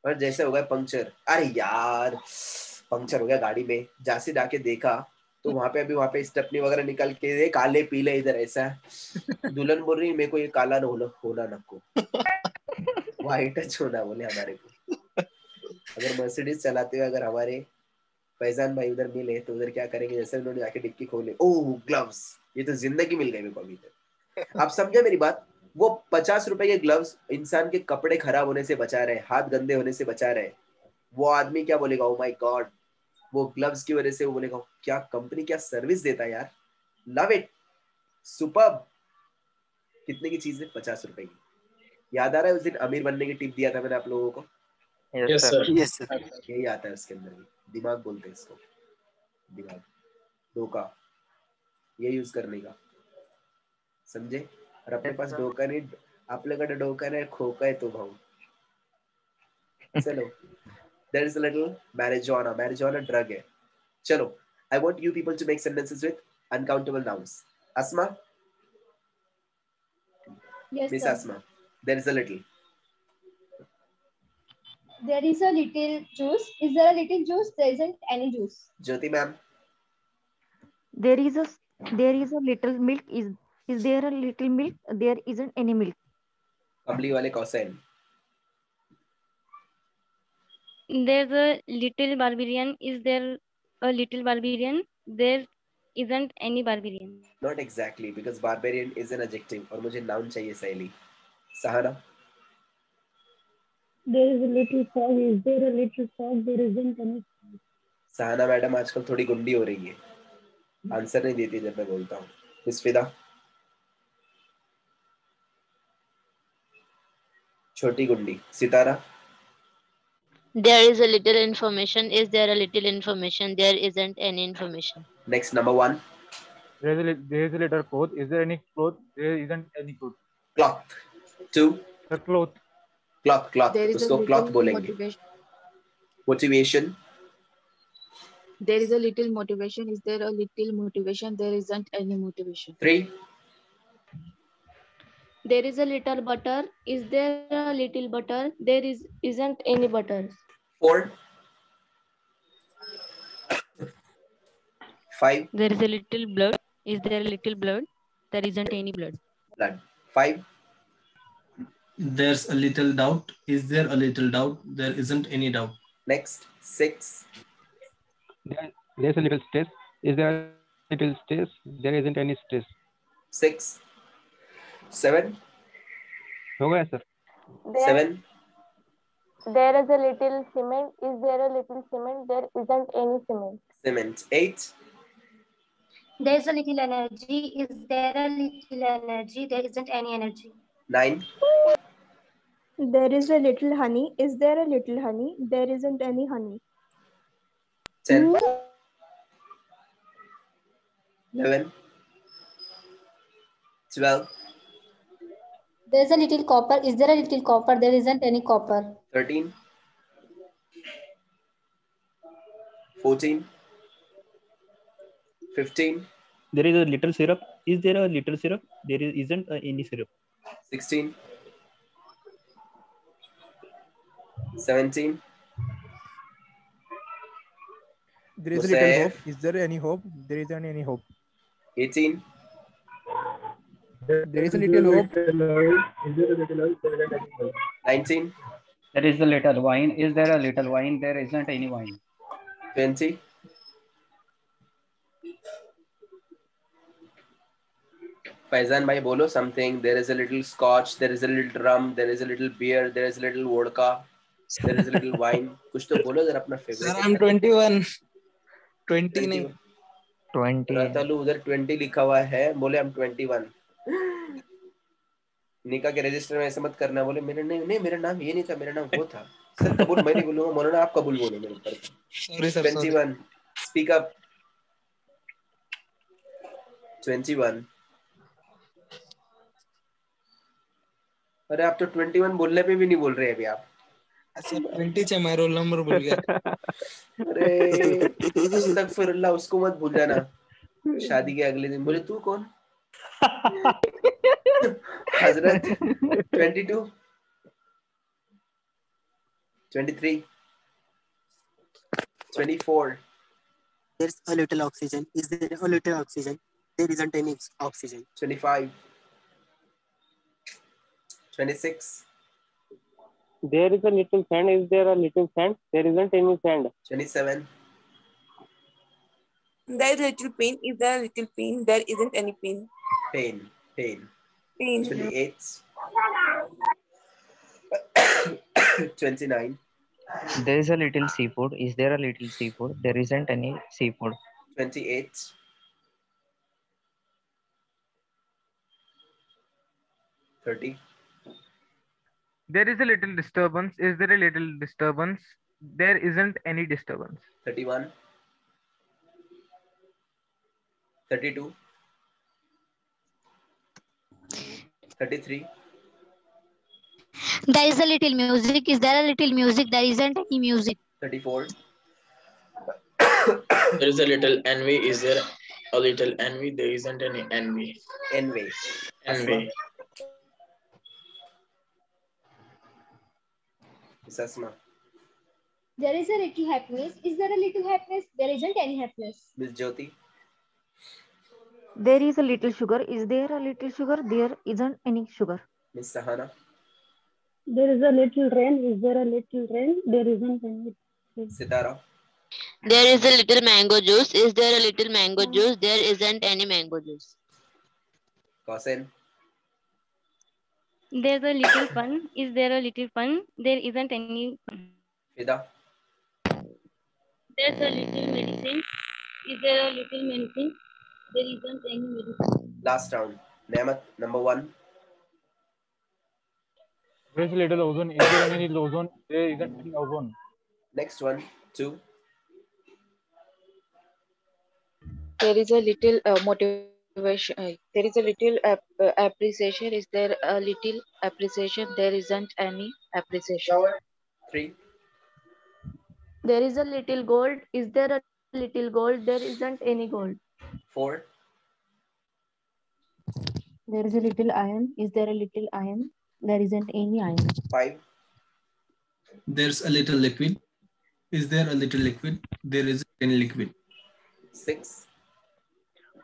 और जैसे हो गया पंक्चर, अरे यार पंक्चर हो गया गाड़ी में, जैसे जाके देखा तो वहां पे स्टेपनी वगैरह निकल के काले पीले इधर ऐसा। दुल्हन बोल रही मेरे को ये काला होना नको, व्हाइट होना बोले हमारे को। अगर मर्सिडीज चलाते हुए अगर हमारे फैजान भाई उधर मिले तो उधर क्या करेंगे, जैसे उन्होंने जाके डिक्की खोले, ओह ग्लव्स, ये तो जिंदगी मिल गई मेरे को अभी तक। आप समझे मेरी बात? वो 50 रुपए के ग्लव्स इंसान के कपड़े खराब होने से बचा रहे, हाथ गंदे होने से बचा रहे। वो आदमी क्या बोलेगा, ओ माय गॉड, वो ग्लव्स की वजह से वो बोलेगा क्या कंपनी क्या सर्विस देता है यार, लव इट, सुपर्ब। कितने की चीज है? 50 रुपए की। याद आ रहा है उस दिन अमीर बनने की टिप दिया था मैंने आप लोगों को? Yes, sir. यस सर, यही आता है उसके अंदर भी, दिमाग बोलते हैं इसको, दिमाग, धोखा, ये यूज करने का, समझे? और अपने पास डोका नहीं, आपल्याकडे डोका नाही, खोका है तो भाऊ। चलो, there is a little marijuana drug है। चलो, I want you people to make sentences with uncountable nouns. Asma? Yes, Miss sir. Asma, there is a little. There is a little juice. Is there a little juice? There isn't any juice. Jyoti ma'am? There is a little milk. Is there a little milk? There isn't any milk. कमली वाले कौशल? There's a little barbarian. Is there a little barbarian? There isn't any barbarian. Not exactly, because barbarian is an adjective और मुझे noun चाहिए सहेली। सहारा? There is a little fog. Is there a little fog? There isn't any fog. Sahana madam आजकल थोड़ी गुंडी हो रही है, आंसर नहीं देती जब मैं बोलता हूँ। मिस फिदा? छोटी गुंडी। सितारा? There is a little information. Is there a little information? There isn't any information. Next, number 1. There is a little cloth. Is there any cloth? There isn't any cloth. Cloth. 2. The cloth. Cloth. There is a उसको little cloth बोलेंगे। motivation. Motivation. There is a little motivation. Is there a little motivation? There isn't any motivation. 3. There is a little butter. Is there a little butter? There isn't any butter. 4. 5. There is a little blood. Is there a little blood? There isn't any blood. Blood. 5. There's a little doubt. Is there a little doubt? There isn't any doubt. Next, 6. There's a little stress. Is there a little stress? There isn't any stress. 6. 7. हो गया sir? 7. There is a little cement. Is there a little cement? There isn't any cement. Cement. 8. There is a little energy. Is there a little energy? There isn't any energy. 9. There is a little honey. Is there a little honey? There isn't any honey. 10. 11. 12. There is a little copper. Is there a little copper? There isn't any copper. 13. 14. 15. There is a little syrup. Is there a little syrup? There isn't any syrup. 16. 17. There is a little hope. Is there any hope? There isn't any hope. 18. There is a little hope. 19. There is a little wine. Is there a little wine? There isn't any wine. 20. 'Faizan bhai bolo something. There is a little scotch. There is a little rum. There is a little beer. There is a little vodka. There is a little wine. कुछ तो बोलो जरा अपना favorite. Sir, I'm 21. 20 नहीं. 20. रतालू उधर 20 लिखा हुआ है, बोले I'm 21. निका के रजिस्टर में ऐसे मत करना, बोले मेरा नहीं मेरा नाम ये नहीं था, मेरा नाम वो था। सर कबूल मैं नहीं बोलूंगा, मौलाना आप कबूल बोलो मेरे ऊपर। Sorry sir. 21. Speak up. 21. अरे आप तो 21 बोलने पे भी नहीं बोल रहे अभी आप। अच्छा 20 से मैं रोल नंबर भूल गया। अरे अस्तगफिरुल्लाह, उसको मत भूल जाना। शादी के अगले दिन बोले तू कौन? हजरत 22, 23, 24. There's a little oxygen. Is there a little oxygen? There isn't any oxygen. 25, 26. There is a little sand. Is there a little sand? There isn't any sand. 27. There is a little pain. Is there a little pain? There isn't any pain. Pain. 28. 29. There is a little seafood. Is there a little seafood? There isn't any seafood. 28. 30. There is a little disturbance. Is there a little disturbance? There isn't any disturbance. 31. 32. 33. There is a little music. Is there a little music? There isn't any music. 34. There is a little envy. Is there a little envy? There isn't any envy. Envy. Envy. Asma. There is a little happiness. Is there a little happiness? There isn't any happiness. Miss Jyoti. There is a little sugar. Is there a little sugar? There isn't any sugar. Miss Sahana. There is a little rain. Is there a little rain? There isn't any. Sitara. There is a little mango juice. Is there a little mango juice? There isn't any mango juice. Qasim. There's a little fun. Is there a little fun? There isn't any fun. Fida. There's a little medicine. Is there a little medicine? There isn't any medicine. Last round. Nemat, number 1. There is a little ozone. Is there any little ozone? There isn't any ozone. Next one. 2. There is a little motivation. There is a little appreciation. Is there a little appreciation? There isn't any appreciation. 3. There is a little gold. Is there a little gold? There isn't any gold. 4. There is a little iron. Is there a little iron? There isn't any iron. 5. There's a little liquid. Is there a little liquid? There isn't any liquid. 6.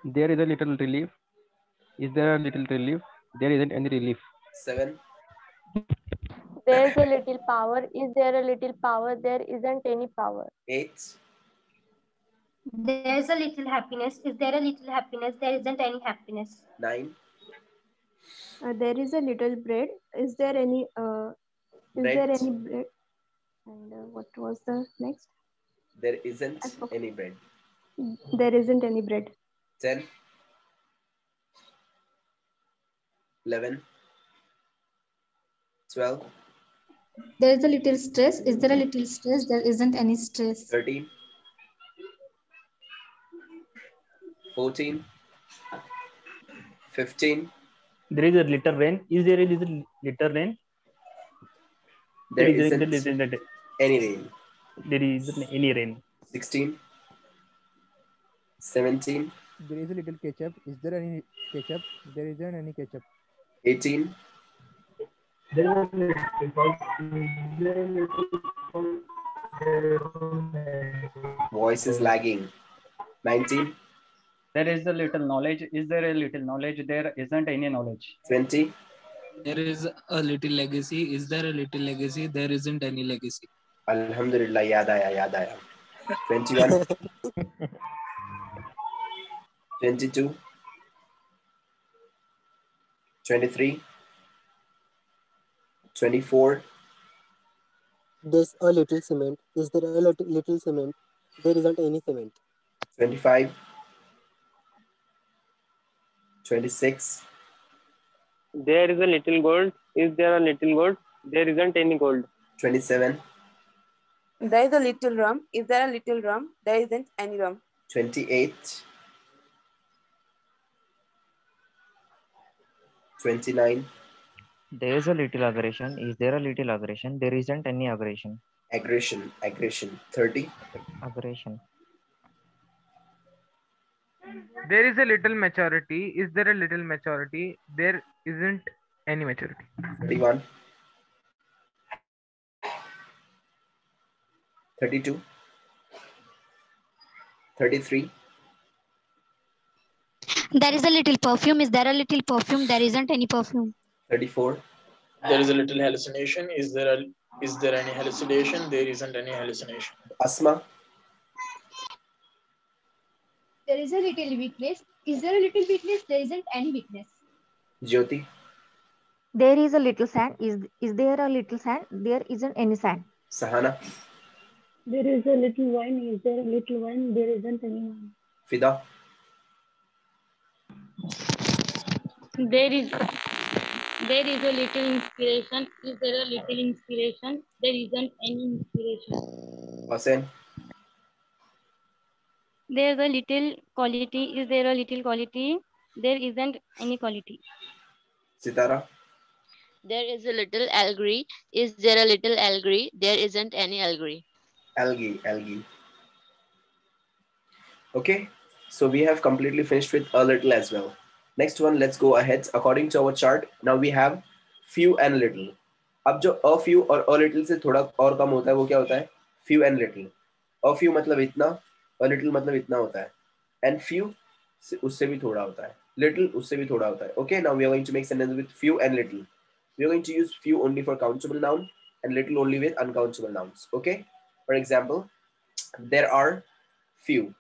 There is a little relief. Is there a little relief? There isn't any relief. 7. There is a little power. Is there a little power? There isn't any power. 8. There is a little happiness. Is there a little happiness? There isn't any happiness. 9. There is a little bread. Is there any Bread. bread? And what was the next? There isn't any bread. There isn't any bread. 10. 11. 12. There is a little stress. Is there a little stress? There isn't any stress. 13. 14. 15. There is a little rain. Is there a little rain? There isn't any rain. There isn't any rain. 16. 17. There is a little ketchup. Is there any ketchup? There isn't any ketchup. 18. Voice is lagging. 19. There is a little knowledge. Is there a little knowledge? There isn't any knowledge. 20. There is a little legacy. Is there a little legacy? There isn't any legacy. Alhamdulillah, yaad aaya. 21. 22. 23. 24. There's a little cement. Is there a little cement? There isn't any cement. 25. 26. There is a little gold. Is there a little gold? There isn't any gold. 27. There is a little rum. Is there a little rum? There isn't any rum. 28. 29. There is a little aggression. Is there a little aggression? There isn't any aggression. Aggression. 30. Aggression. There is a little maturity. Is there a little maturity? There isn't any maturity. 31. 32. 33. There is a little perfume. Is there a little perfume? There isn't any perfume. 34. There is a little hallucination. Is there any hallucination? There isn't any hallucination. Asma. There is a little weakness. Is there a little weakness? There isn't any weakness. Jyoti. There is a little sand. Is there a little sand? There isn't any sand. Sahana. There is a little wine. Is there a little wine? There isn't any wine. Fida. There is a little inspiration. Is there a little inspiration? There isn't any inspiration. Hussain. There's a little quality. Is there a little quality? There isn't any quality. Sitara. There is a little algae. Is there a little algae? There isn't any algae. Algae. Okay, so we have completely finished with a little as well. Next one, let's go ahead. According to our chart, now we have few and little. अब जो a few और a little से थोड़ा और कम होता है वो क्या होता है? Few and little. A few मतलब इतना, a little मतलब इतना होता है, and few उससे भी थोड़ा होता है, little उससे भी थोड़ा होता है. Okay, now we are going to make sentences with few and little. We are going to use few only for countable noun and little only with uncountable nouns. Okay. For example, there are few.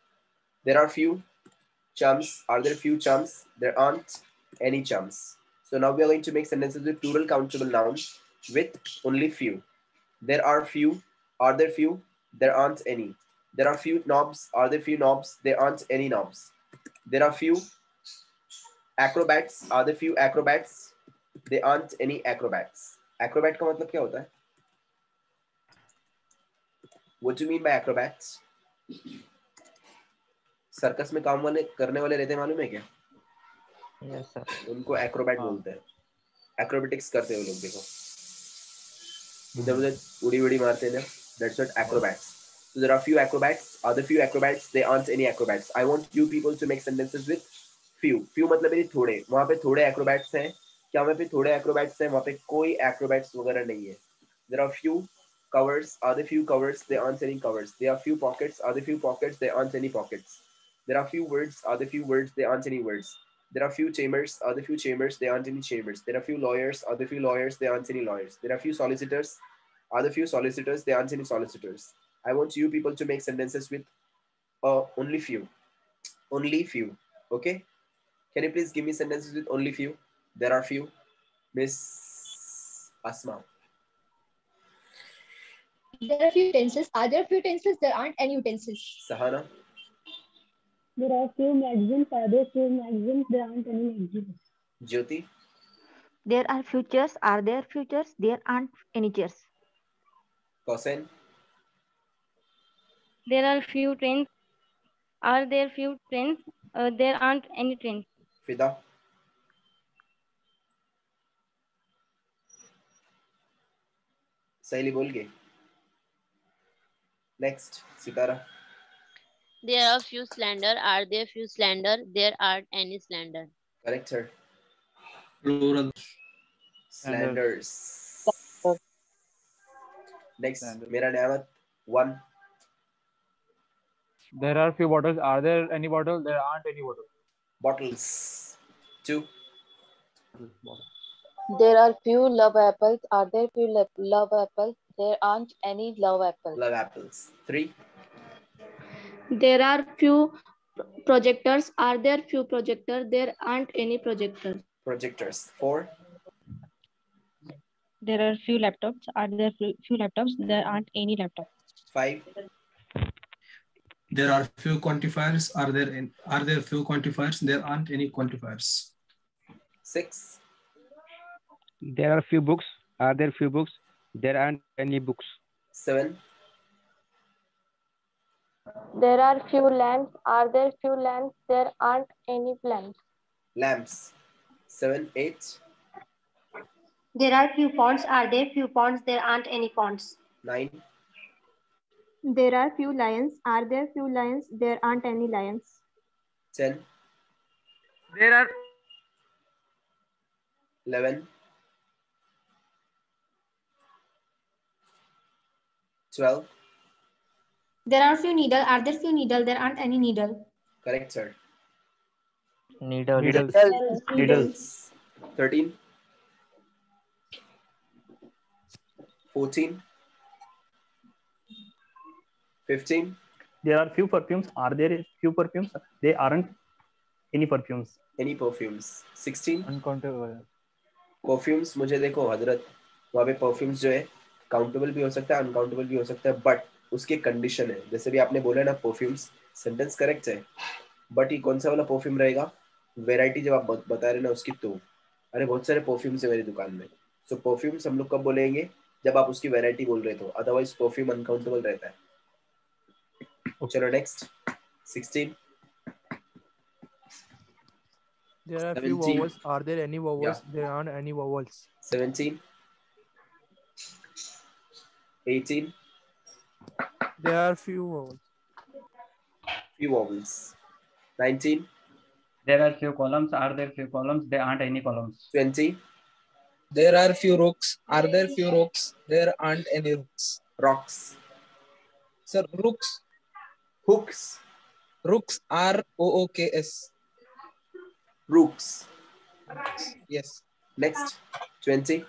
There are few chums. Are there few chums? There aren't any chums. So now we are going to make sentences with plural countable nouns with only few. There are few. Are there few? There aren't any. There are few knobs. Are there few knobs? There aren't any knobs. There are few acrobats. Are there few acrobats? There aren't any acrobats. Acrobat का मतलब क्या होता है? What do you mean by acrobats? Circus में काम वाले करने वाले रहते हैं, मालूम है क्या? Yes, sir. उनको एक्रोबैट बोलते हैं. एक्रोबैटिक्स करते हैं वो लोग, देखो इधर-उधर उड़ी-उड़ी मारते हैं ना. That's what acrobats. So there are few acrobats. Are there few acrobats? There aren't any acrobats. I want you people to make sentences with few. Few मतलब मेरी थोड़े. वहाँ पे थोड़े acrobats हैं. क्या वहाँ पे थोड़े acrobats हैं? वहाँ पे कोई acrobats वगैरह नहीं है. There are few covers. Are there few covers? There aren't any covers. There are few pockets. Are there few pockets? There aren't any pockets. There are few words. Are there few words? There aren't any words. There are few chambers. Are there few chambers? There aren't any chambers. There are few lawyers. Are there few lawyers? There aren't any lawyers. There are few solicitors. Are there few solicitors? There aren't any solicitors. I want you people to make sentences with only few. Only few. Okay? Can you please give me sentences with only few? There are few. Miss Asma. There are few utensils. Are there few utensils? There aren't any utensils. Sahana. There are few magazines. Are there few magazines? There aren't any magazines. Jyoti. There are few chairs. Are there few chairs? There aren't any chairs. Hussain. There are few trains. Are there few trains? There aren't any trains. Fida. सहेली बोल गई. Next, Sitara. There are few slender. Are there few slender? There aren't any slender. Correct, sir. Plural. Slanders. Next, Mera Niyamat. 1. There are few bottles. Are there any bottles? There aren't any bottles. Bottles. 2. There are few love apples. Are there few love apples? There aren't any love apples. Love apples. 3. There are few projectors. Are there few projectors? There aren't any projectors. Projectors. 4. There are few laptops. Are there few laptops? There aren't any laptops. 5. There are few quantifiers. Are there few quantifiers? There aren't any quantifiers. 6. There are few books. Are there few books? There aren't any books. 7. There are few lamps. Are there few lamps? There aren't any lamps. Lamps. 7. 8. There are few fonts. Are there few fonts? There aren't any fonts. 9. There are few lions. Are there few lions? There aren't any lions. 10. There are 11. 12. There are few needle. Are there few needle? There aren't any needle. Correct, sir. Needles. Needles. 13. 14. 15. There are few perfumes. Are there few perfumes? They aren't any perfumes. Any perfumes. 16. Uncountable. Perfumes मुझे देखो हजरत, वहाँ पे perfumes जो है countable भी हो सकता है, अनकाउंटेबल भी हो सकता है, बट उसकी कंडीशन है. जैसे भी आपने बोला ना परफ्यूम्स, सेंटेंस करेक्ट है, बट ये कौन सा वाला परफ्यूम रहेगा, वैरायटी जब आप बता रहे ना उसकी, तो अरे बहुत सारे परफ्यूम्स है मेरी दुकान में. सो परफ्यूम्स हम लोग कब बोलेंगे, जब आप उसकी वैरायटी बोल रहे हो, अदरवाइज परफ्यूम अनकाउंटेबल रहता है. चलो next. 16. There are few 17. vowels. Are there any vowels? Yeah. There aren't any vowels. 17. 18. There are few vowels. Few vowels. 19. There are few columns. Are there few columns? There aren't any columns. 20. There are few rooks. Are there few rooks? There aren't any rooks. Rocks. Sir, rooks. Hooks. Rooks. R-O-O-K-S. Rooks. Yes. Next. 20.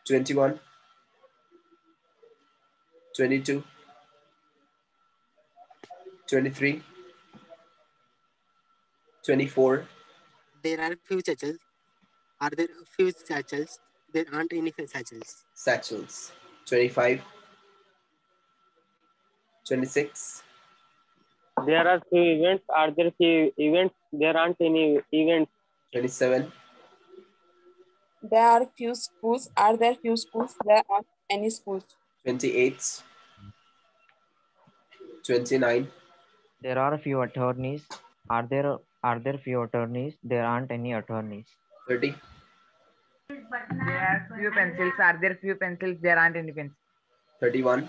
21. 22. 23. 24. There are few satchels. Are there few satchels? There aren't any satchels. Satchels. 25. 26. There are few events. Are there few events? There aren't any events. 27. There are few schools. Are there few schools? There aren't any schools. 28. 29. There are few attorneys. Are there few attorneys? There aren't any attorneys. 30. there are few pencils. Are there few pencils? There aren't any pencils. 31.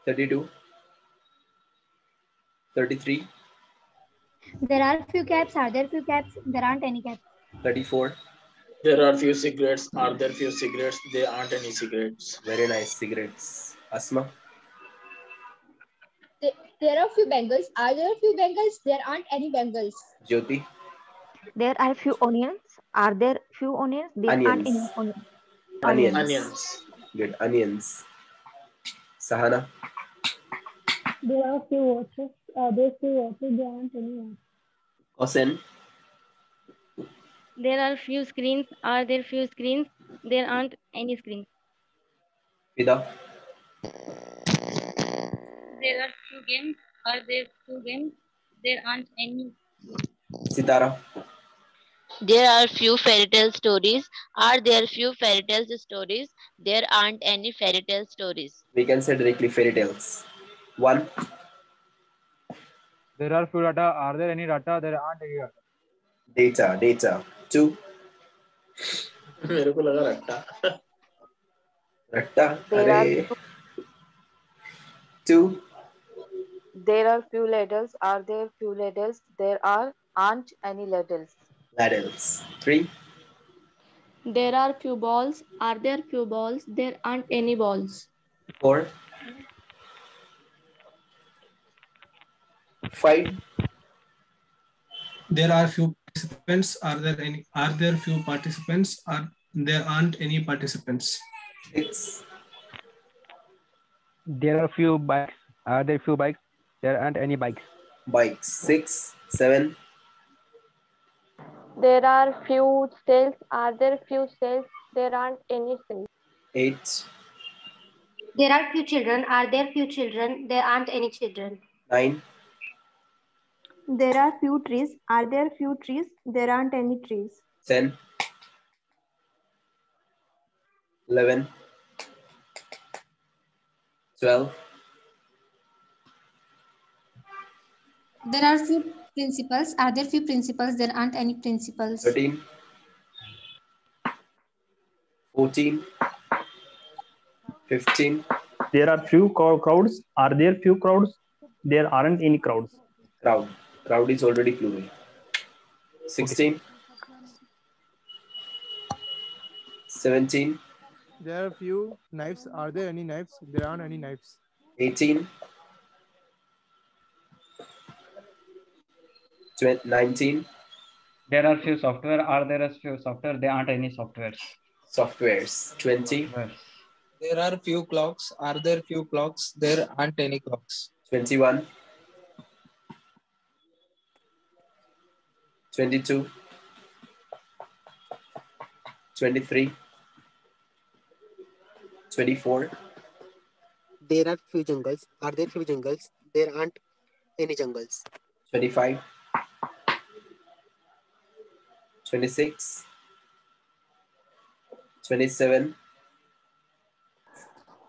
32. 33. There are few caps. Are there few caps? There aren't any caps. 34. There are few cigarettes. Are there few cigarettes? There aren't any cigarettes. Very nice. Cigarettes. Asma. There are few bangles. Are there few bangles? There aren't any bangles. Jyoti. There are few onions. Are there few onions? There aren't any Onions. onions. Onions. Good. Onions. Sahana. There are few watches. There are few watches. There aren't any watches. Hossein. There are few screens. Are there few screens? There aren't any screens. Fida. There are few games. Are there few games? There aren't any. Sitara. There are few fairy tale stories. Are there few fairy tale stories? There aren't any fairy tale stories. We can say directly fairy tales. 1. There are few data. Are there any data? There aren't any data. Data. 2. मेरे को लगा रट्टा. Ratta. There are Arey. 2. There are few ladles. Are there few ladles? There aren't any ladles. Ladles. 3. There are few balls. Are there few balls? There aren't any balls. 4. 5. There are few participants. Are there few participants? There aren't any participants. 6. There are few bikes. Are there few bikes? There aren't any bikes. Bikes. 6. 7. There are few cells. Are there few cells? There aren't any cells. 8. There are few children. Are there few children? There aren't any children. 9. There are few trees. Are there few trees? There aren't any trees. 10. 11. 12. There are few Principals. Are there few principals? There aren't any principals. 13, 14, 15. There are few crowds. Are there few crowds? There aren't any crowds. Crowd. Crowd is already plural. 16, 17, There are few knives. Are there any knives? There aren't any knives. 18, 19. There are few software. Are there a few software? There aren't any softwares. Softwares. 20. There are few clocks. Are there few clocks? There aren't any clocks. 21. 22. 23. 24. There are few jungles. Are there few jungles? There aren't any jungles. 25. 26. 27.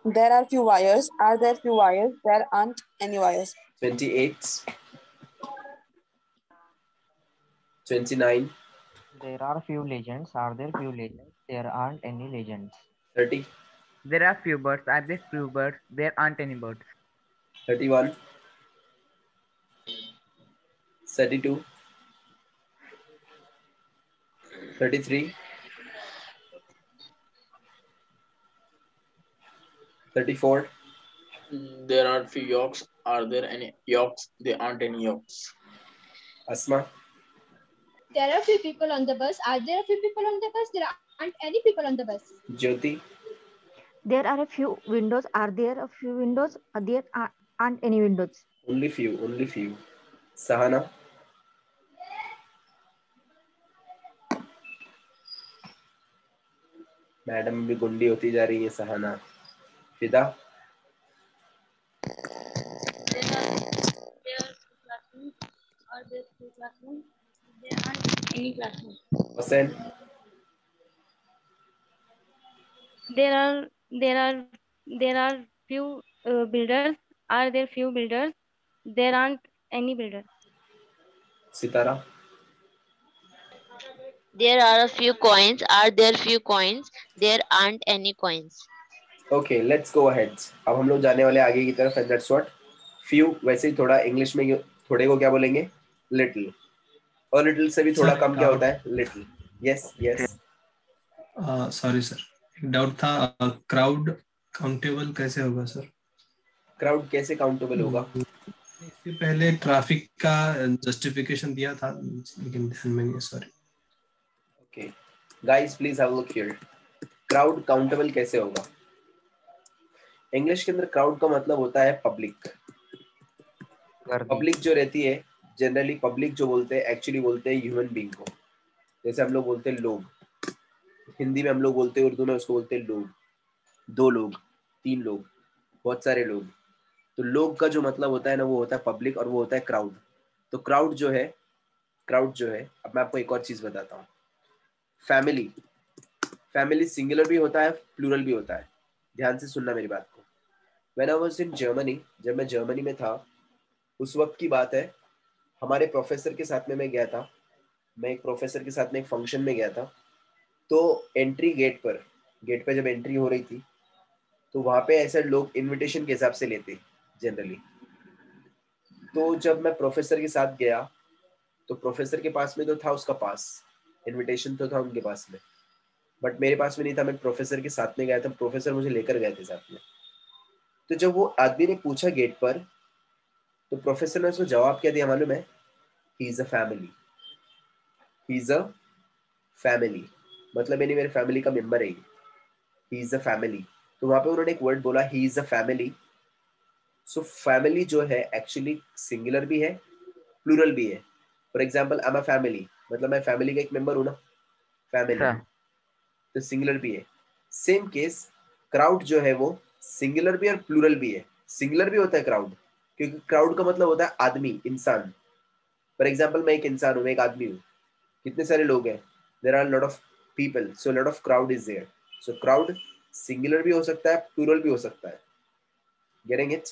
There are few wires. Are there few wires? There aren't any wires. 28. 29. There are few legends. Are there few legends? There aren't any legends. 30. There are few birds. Are there few birds? There aren't any birds. 31. 32. 33. 34. There are few yolks. Are there any yolks? There aren't any yolks. Asma. There are few people on the bus. Are there a few people on the bus? There aren't any people on the bus. Jyoti. There are a few windows. Are there a few windows? There aren't any windows. Only few. Only few. Sahana. Madam भी गुंडी होती जा रही है सहाना. फिदा. Are there few classrooms? There aren't any classrooms. Hussain. There are few builders. Are there few builders? There aren't any builders. Sitara. There are a few coins. Are there few coins? There aren't any coins. Okay, let's go ahead. अब हम लोग जाने वाले आगे की तरफ and that's what. Few वैसे ही थोड़ा इंग्लिश में थोड़े को क्या बोलेंगे? Little. और little से भी थोड़ा कम क्या होता है? Little. Yes, yes. Sorry sir, एक डाउट था. क्राउड काउंटेबल कैसे होगा सर? क्राउड कैसे काउंटेबल होगा? इससे पहले ट्रैफिक का जस्टिफिकेशन दिया था लेकिन ध्यान में नहीं. Sorry. Okay, guys, please have a look here. Crowd countable कैसे होगा? इंग्लिश के अंदर क्राउड का मतलब होता है पब्लिक. पब्लिक जो रहती है, जनरली पब्लिक जो बोलते हैं एक्चुअली बोलते हैं ह्यूमन बीइंग को. जैसे हम लोग बोलते हैं लोग, हिंदी में हम लोग बोलते हैं, उर्दू में उसको बोलते हैं लोग. 2 लोग, 3 लोग, बहुत सारे लोग. तो लोग का जो मतलब होता है ना, वो होता है पब्लिक और वो होता है क्राउड. तो क्राउड जो है, अब मैं आपको एक और चीज बताता हूँ. फैमिली सिंगुलर भी होता है, प्लूरल भी होता है. ध्यान से सुनना मेरी बात को. When I was in Germany, जब मैं जर्मनी में था, उस वक्त की बात है, हमारे प्रोफेसर के साथ में मैं गया था. मैं एक प्रोफेसर के साथ में एक फंक्शन में गया था. तो एंट्री गेट पे जब एंट्री हो रही थी, तो वहाँ पे ऐसे लोग इनविटेशन के हिसाब से लेते जनरली. तो जब मैं प्रोफेसर के साथ गया, तो प्रोफेसर के पास में तो था उसका पास, इनविटेशन तो था उनके पास में, बट मेरे पास में नहीं था. मैं प्रोफेसर के साथ में गया था, प्रोफेसर मुझे लेकर गए थे साथ में. तो जब वो आदमी ने पूछा गेट पर, तो प्रोफेसर ने उसको जवाब क्या दिया मालूम है? He is a family. He is a family मतलब यानी मेरे फैमिली का मेंबर है. He is a family. तो वहां पे उन्होंने एक वर्ड बोला, he is a family. So family जो है एक्चुअली सिंगुलर भी है, प्लूरल भी है. For example, I am a family, मतलब मैं फैमिली का एक मेंबर हूं ना, फैमिली. तो सिंगुलर भी है. सेम केस क्राउड जो है वो सिंगुलर भी और प्लूरल भी है. सिंगुलर भी होता है क्राउड, क्योंकि क्राउड का मतलब होता है आदमी, इंसान. फॉर एग्जाम्पल, मैं एक इंसान हूँ, मैं एक आदमी हूँ. कितने सारे लोग हैं? There are lot of people, so lot of crowd is there. So crowd singular भी हो सकता है, प्लूरल भी हो सकता है. Getting it?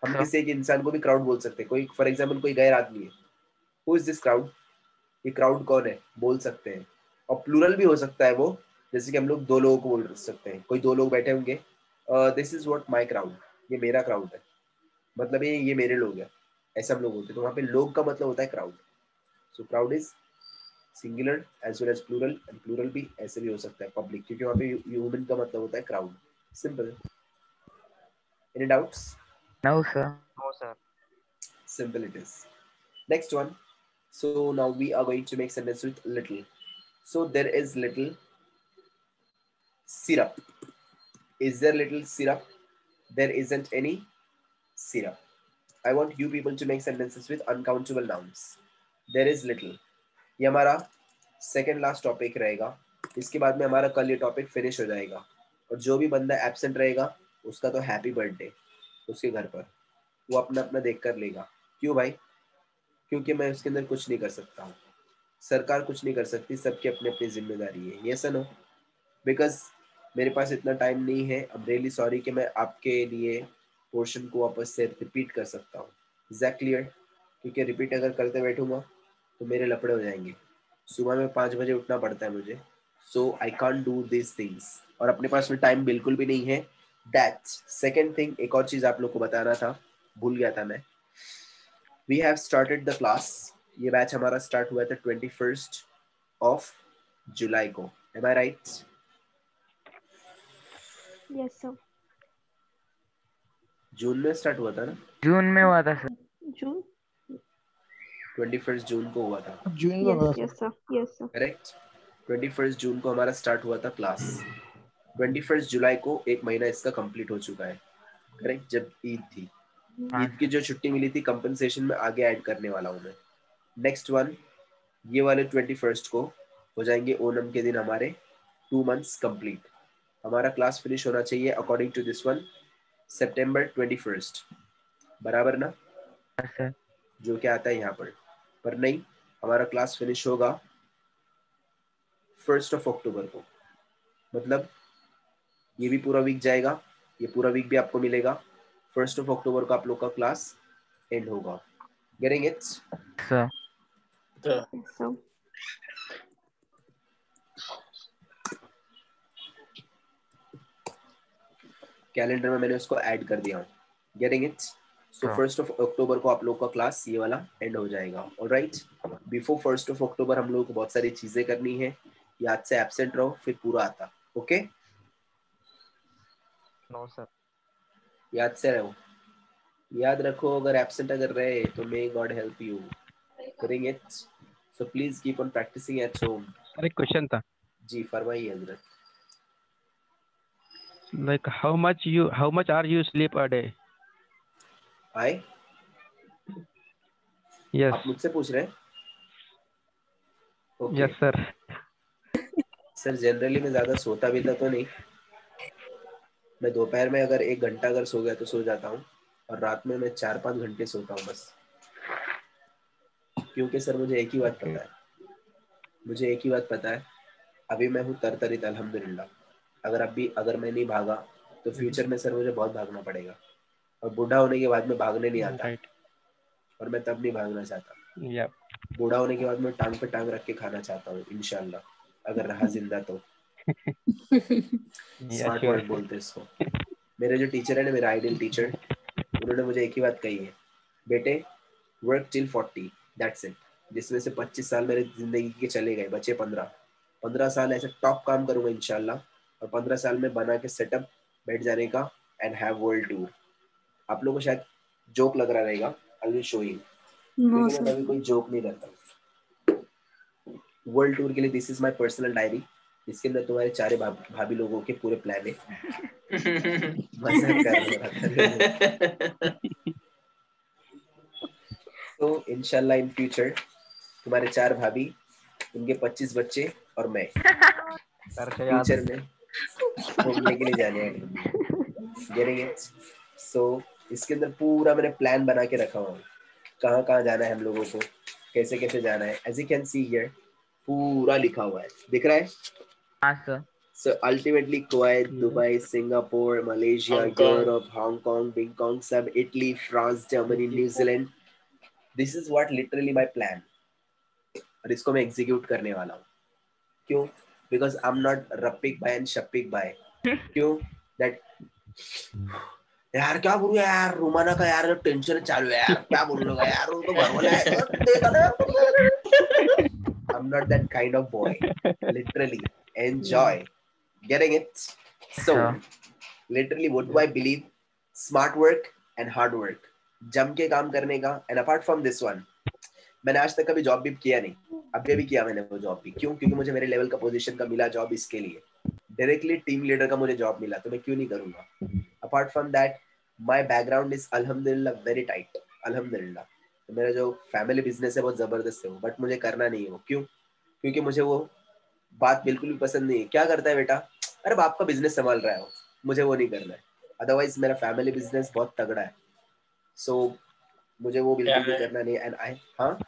हम किसी एक इंसान को भी क्राउड बोल सकते हैं. कोई फॉर एग्जाम्पल कोई गैर आदमी है, हु इज दिस क्राउड? ये क्राउड कौन है? बोल सकते हैं, और प्लूरल भी हो सकता है वो, जैसे कि हम लोग दो लोगों को बोल सकते हैं, कोई दो लोग बैठे होंगे, this is what my crowd, ये मेरा क्राउड है, मतलब ये मेरे लोग हैं, ऐसा हम लोग बोलते हैं। तो वहाँ पे लोग का मतलब होता है crowd. So crowd is singular as well as plural, and plural भी ऐसे भी हो सकता है पब्लिक, क्योंकि वहाँ पे ह्यूमन का मतलब होता है crowd. Simple. Any doubts? No, sir. No, sir. Simple it is. Next one. So now we are going to make sentence with little. So there is little syrup. Is there little syrup? There isn't any syrup. I want you people to make sentences with uncountable nouns. There is little. ये हमारा second last topic रहेगा। इसके बाद में हमारा कल ये topic finish हो जाएगा, और जो भी बंदा एब्सेंट रहेगा उसका तो हैप्पी बर्थडे उसके घर पर, वो अपना अपना देख कर लेगा। क्यों भाई? क्योंकि मैं उसके अंदर कुछ नहीं कर सकता हूँ, सरकार कुछ नहीं कर सकती, सबकी अपनी अपनी जिम्मेदारी है। ये नो, बिकॉज मेरे पास इतना टाइम नहीं है। आई एम रियली सॉरी कि मैं आपके लिए पोर्शन को वापस से रिपीट कर सकता हूँ। Is that clear? क्योंकि रिपीट अगर करते बैठूंगा तो मेरे लफड़े हो जाएंगे। सुबह में 5 बजे उठना पड़ता है मुझे, so I can't do this things, और अपने पास में टाइम बिल्कुल भी नहीं है। That's second thing. एक और चीज़ आप लोग को बताना था, भूल गया था मैं। We have started the class. ये बैच हमारा स्टार्ट हुआ था 21 जुलाई को। Am I right? Yes sir. जून में स्टार्ट हुआ था ना? जून में हुआ था सर। जून 21 जून को हुआ था। जून में हुआ था। Yes sir, yes sir. Correct. 21 जून को हमारा स्टार्ट हुआ था क्लास। 21 जुलाई को एक महीना इसका कंप्लीट हो चुका है। करेक्ट, जब ईद थी। ईद की जो छुट्टी मिली थी कंपनसेशन में आगे ऐड करने वाला हूँ मैं। नेक्स्ट वन, ये वाले 21 को हो जाएंगे ओनम के दिन हमारे 2 मंथ्स कंप्लीट। हमारा क्लास फिनिश होना चाहिए according to this one September 21, बराबर ना? सर जो क्या आता है यहाँ पर नहीं, हमारा क्लास फिनिश होगा 1 अक्टूबर को। मतलब ये भी पूरा वीक जाएगा, ये पूरा वीक भी आपको मिलेगा। 1 अक्टूबर को आप लोग का क्लास एंड होगा। Getting it? सर कैलेंडर में मैंने उसको ऐड कर दिया हूँ। Getting it? सो 1 अक्टूबर को आप लोग का क्लास ये वाला एंड हो जाएगा। ऑलराइट, बिफोर 1 अक्टूबर हम लोगों को बहुत सारी चीजें करनी है। याद से एब्सेंट रहो, फिर पूरा आता। ओके? No sir. याद से रहो, याद रखो। अगर एब्सेंट अगर रहे तो मे गॉड हेल्प यू। करेंगे it? So please keep on practising at home. अरे क्वेश्चन था। जी फरमाइए हजरत। Like how much are you sleep a day? I? Yes. आप मुझसे पूछ रहे हैं? Okay. Yes sir. Sir generally मैं ज्यादा सोता भी था तो नहीं। मैं दोपहर में अगर 1 घंटा अगर सो गया तो सो जाता हूँ, और रात में मैं 4-5 घंटे सोता हूँ बस। क्योंकि सर मुझे एक ही बात पता है, मुझे एक ही बात पता है, अभी मैं हूँ तरतरीत अल्हम्दुलिल्लाह। अगर मैं नहीं भागा तो फ्यूचर में सर मुझे बहुत भागना पड़ेगा, और बूढ़ा होने के बाद में भागने नहीं आता। और मैं तब नहीं भागना चाहता। बूढ़ा होने के बाद मैं टांग पे टांग रख के खाना चाहता हूँ इंशाल्लाह, अगर रहा जिंदा तो। स्मार्ट वर्ड बोलते इसको। मेरे जो टीचर है ना, मेरा आइडियल टीचर, उन्होंने मुझे एक ही बात कही है, बेटे वर्क टिल 40, दैट्स इट। जिसमें से 25 साल मेरे जिंदगी के चले गए, बचे 15 साल ऐसे टॉप काम करूंगा इंशाल्लाह, और 15 साल में बना के सेटअप बैठ जाने का एंड हैव वर्ल्ड टूर। आप लोगों को शायद जोक लग रहा रहेगा, आई विल शो यू, क्योंकि मैं कभी कोई जोक नहीं करता। वर्ल्ड टूर के लिए this is my personal diary, इसके अंदर तुम्हारे 4 भाभी लोगों के पूरे प्लान है। मजाक कर रहा था। तो इंशाल्लाह इन फ्यूचर तुम्हारे 4 भाभी, उनके 25 बच्चे और मैं फ्यूचर में घूमने के लिए जाने वाले। Getting it? सो इसके अंदर पूरा मैंने प्लान बना के रखा हुआ है, कहाँ कहाँ जाना है हम लोगों को, कैसे कैसे जाना है। As you can see here पूरा लिखा हुआ है, दिख रहा है? हाँ sir. So ultimately Kuwait, Dubai, Singapore, Malaysia, Europe, Hong Kong, Bangkok, सब Italy, France, Germany, New Zealand. This is what literally my plan. और इसको मैं एग्जीक्यूट करने वाला हूँ. क्यों? Because I'm not Rafiq bhai and Shafiq bhai. क्यों? That यार क्या बोलूं यार, रुमाना का यार टेंशन चालू है यार, क्या बोलूंगा यार, वो तो घर वाला है, देखा ना यार. I'm not that kind of boy. Literally, enjoy. Getting it? So, literally, what do I believe? Smart work and hard work. जम के काम करने का. And apart from this one, मैंने आज तक कभी जॉब भी किया नहीं. अभी भी किया मैंने वो जॉब भी. क्यों? क्योंकि मुझे मेरे लेवल का पोजीशन का मिला जॉब इसके लिए. डायरेक्टली टीम लीडर का मुझे जॉब मिला, तो मैं क्यों नहीं करूंगा. Apart from that, my background is अल्हम्दुलिल्लाह वेरी टाइट. अल्हम्दुलिल्लाह. तो मेरा जो फैमिली बिजनेस है बहुत जबरदस्त है वो, बट मुझे करना नहीं है वो. क्यों? क्योंकि मुझे वो बात बिल्कुल भी पसंद नहीं है. क्या करता है बेटा? अरे बाप का बिजनेस संभाल रहा है वो, मुझे वो नहीं करना है. अदरवाइज मेरा फैमिली बिजनेस बहुत तगड़ा है. सो मुझे वो बिल्कुल भी करना नहीं. एंड आई हाँ,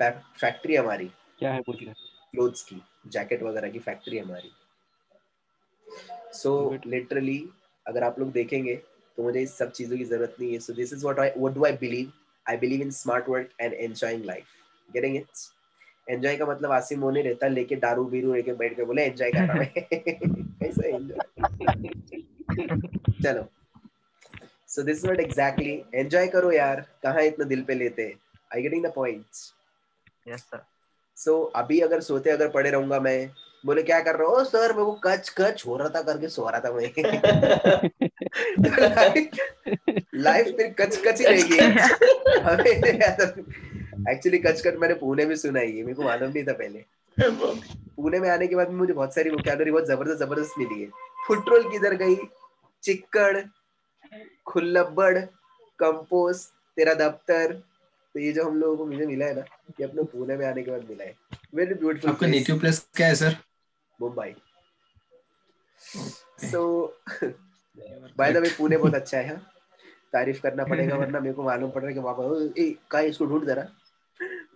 फैक्ट्री हमारी क्या है पूछ रहे? क्लोथ्स की, जैकेट वगैरह की फैक्ट्री हमारी. सो लिटरली अगर आप लोग देखेंगे तो मुझे इस सब चीजों की जरूरत नहीं है. सो this is what do I believe. I believe in smart work and enjoying life. Getting it? Enjoy का मतलब आसिम वो नहीं रहता लेके दारू बीरू लेके बैठ के बोले एंजॉय कर रहा है. कैसे एंजॉय? चलो. So this is what exactly. Enjoy करो यार, कहाँ इतना दिल पे लेते. I getting the points? Yes sir. So अभी अगर सोते अगर पड़े रहूंगा मैं, बोले क्या कर रहा हो सर, मेरे को कच कच हो रहा था करके सो रहा था मैं. लाइफ फिर कच कच ही रहेगी. एक्चुअली कच कच मैंने पुणे में सुना ही है, मेरे को मालूम नहीं था पहले. पुणे में आने के बाद मुझे बहुत सारी वोकैबुलरी बहुत जबरदस्त मिली है. फुटरोल किधर गई, चिक्कड़, खुल्लब्बड़, कंपोस्ट, तेरा दफ्तर. तो ये जो हम लोगों को मुझे मिला है ना, ये अपने पुणे में आने के बाद मिला है. Very beautiful. आपका नेटिव प्लेस क्या है sir? Mumbai. So by the way Pune बहुत अच्छा है. हाँ, तारीफ करना पड़ेगा वरना मेरे को मालूम पड़ रहा है कि वापस का इसको ढूंढ जरा.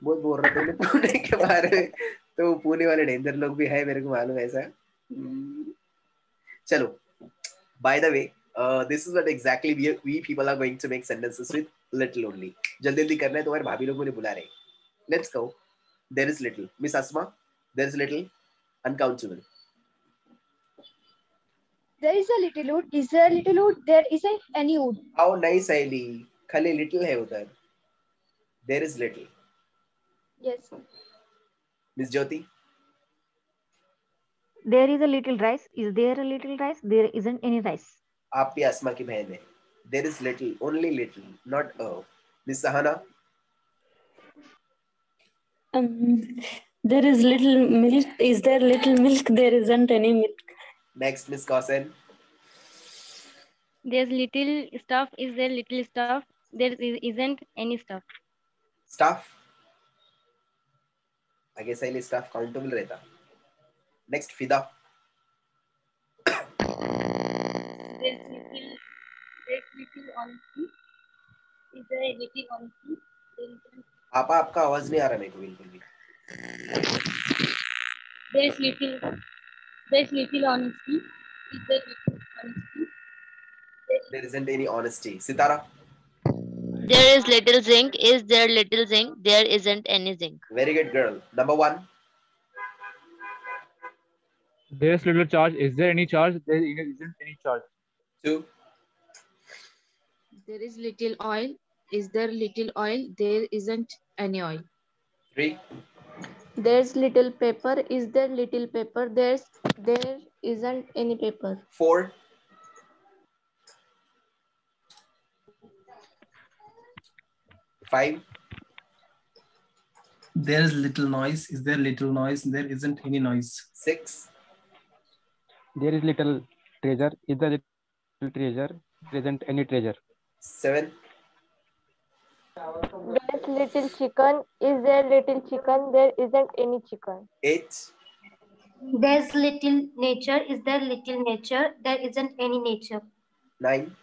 बहुत बोल रहा था पुणे के बारे में. तो पुणे वाले डेंजर लोग भी है, मेरे को मालूम है ऐसा. चलो. By the way, this is what exactly we people are going to make sentences with little only. जल्दी जल्दी करना है, तुम्हारे भाभी लोग मुझे बुला रहे. Let's go. There is little. Miss Asma, there is little. Uncountable. There is a little wood. Is there a little wood? There isn't any wood. How nice, Aili. खाली little है उधर. There is little. Yes. Miss Jyoti. There is a little rice. Is there a little rice? There isn't any rice. आप भी asma की बहन है. There is little, only little, not a. Miss Sahana. There is little milk. Is there little milk? There isn't any milk. Next, Miss Kausen. There's little stuff. Is there little stuff? There isn't any stuff. Stuff. I guess Aili stuff countable रहता. Next, Fida. There's little honesty. Is there a little honesty? आपा आपका आवाज नहीं आ रहा मेरे को बिल्कुल भी. There's little honesty. Is there little honesty? There isn't any honesty. Sitara. There is little zinc. Is there little zinc? There isn't any zinc. Very good, girl. Number 1. There is little charge. Is there any charge? There isn't any charge. 2. There is little oil. Is there little oil? There isn't any oil. 3. There's little paper. Is there little paper? There isn't any paper. 4. 5. There is little noise. Is there little noise? There isn't any noise. 6. There is little treasure. Is there little treasure? There isn't any treasure. 7. There's little chicken. Is there little chicken? There isn't any chicken. 8. There's little nature. Is there little nature? There isn't any nature. 9.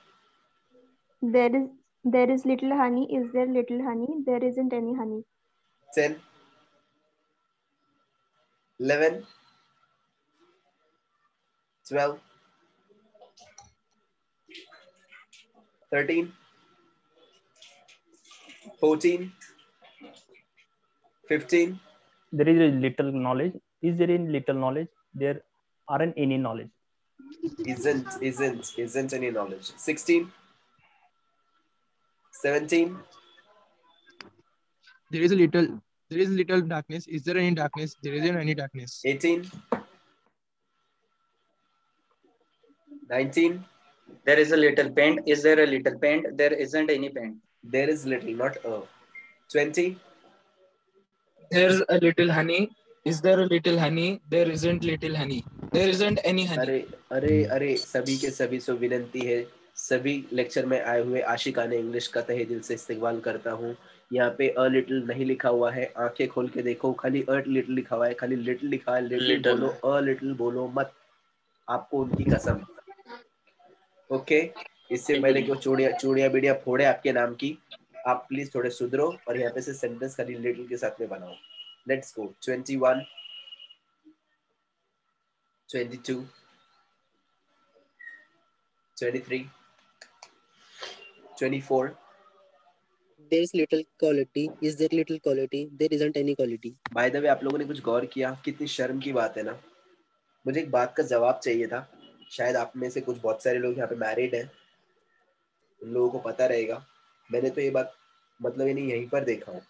There is little honey. Is there little honey? There isn't any honey. 10. 11. 12. 13. 14. 15. There is a little knowledge. Is there any little knowledge? There aren't any knowledge. Isn't any knowledge. 16. 17. There is little darkness. Is there any darkness? There isn't any darkness. 18. 19. There is a little paint. Is there a little paint? There isn't any paint. There is little, not a. 20. There's a little honey. Is there a little honey? There isn't little honey. There isn't any honey. अरे सभी के सभी से विनंती है, सभी lecture में आए हुए आशिकाने इंग्लिश का तहे दिल से इस्तेमाल करता हूँ। यहाँ पे अ लिटिल नहीं लिखा हुआ है, आंखें खोल के देखो, खाली अ लिटिल लिखा हुआ है, खाली लिटिल लिखा है। लिटिल बोलो, अ लिटिल बोलो मत, आपको उनकी कसम। ओके, इससे पहले कि चूड़िया बीड़िया फोड़े आपके नाम की, आप प्लीज थोड़े सुधरो और यहाँ पे से सेंटेंस खाली लिटिल के साथ में बनाओ। Let's go. 21, 22, 23, 24. There is little quality. Is there little quality? There isn't any quality. By the way, आप लोगों ने कुछ गौर किया? कितनी शर्म की बात है ना। मुझे एक बात का जवाब चाहिए था। शायद आप में से कुछ बहुत सारे लोग यहाँ पे मैरिड हैं, उन लोगों को पता रहेगा। मैंने तो ये बात मतलब ये नहीं यहीं पर देखा हूँ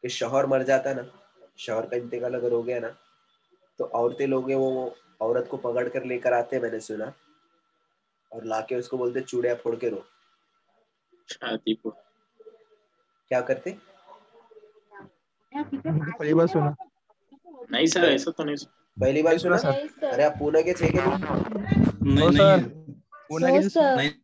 कि शौहर मर जाता है ना, शौहर का इंतकाल अगर हो गया ना, तो औरतें लोग हैं वो औरत को पकड़ कर लेकर आते हैं, मैंने सुना, और लाके उसको बोलते चूड़िया फोड़ के रो। शादी को क्या करते? पहली बार सुना। नहीं सर, ऐसा तो नहीं। पहली बार सुना? अरे आप पूना के थे क्या? नहीं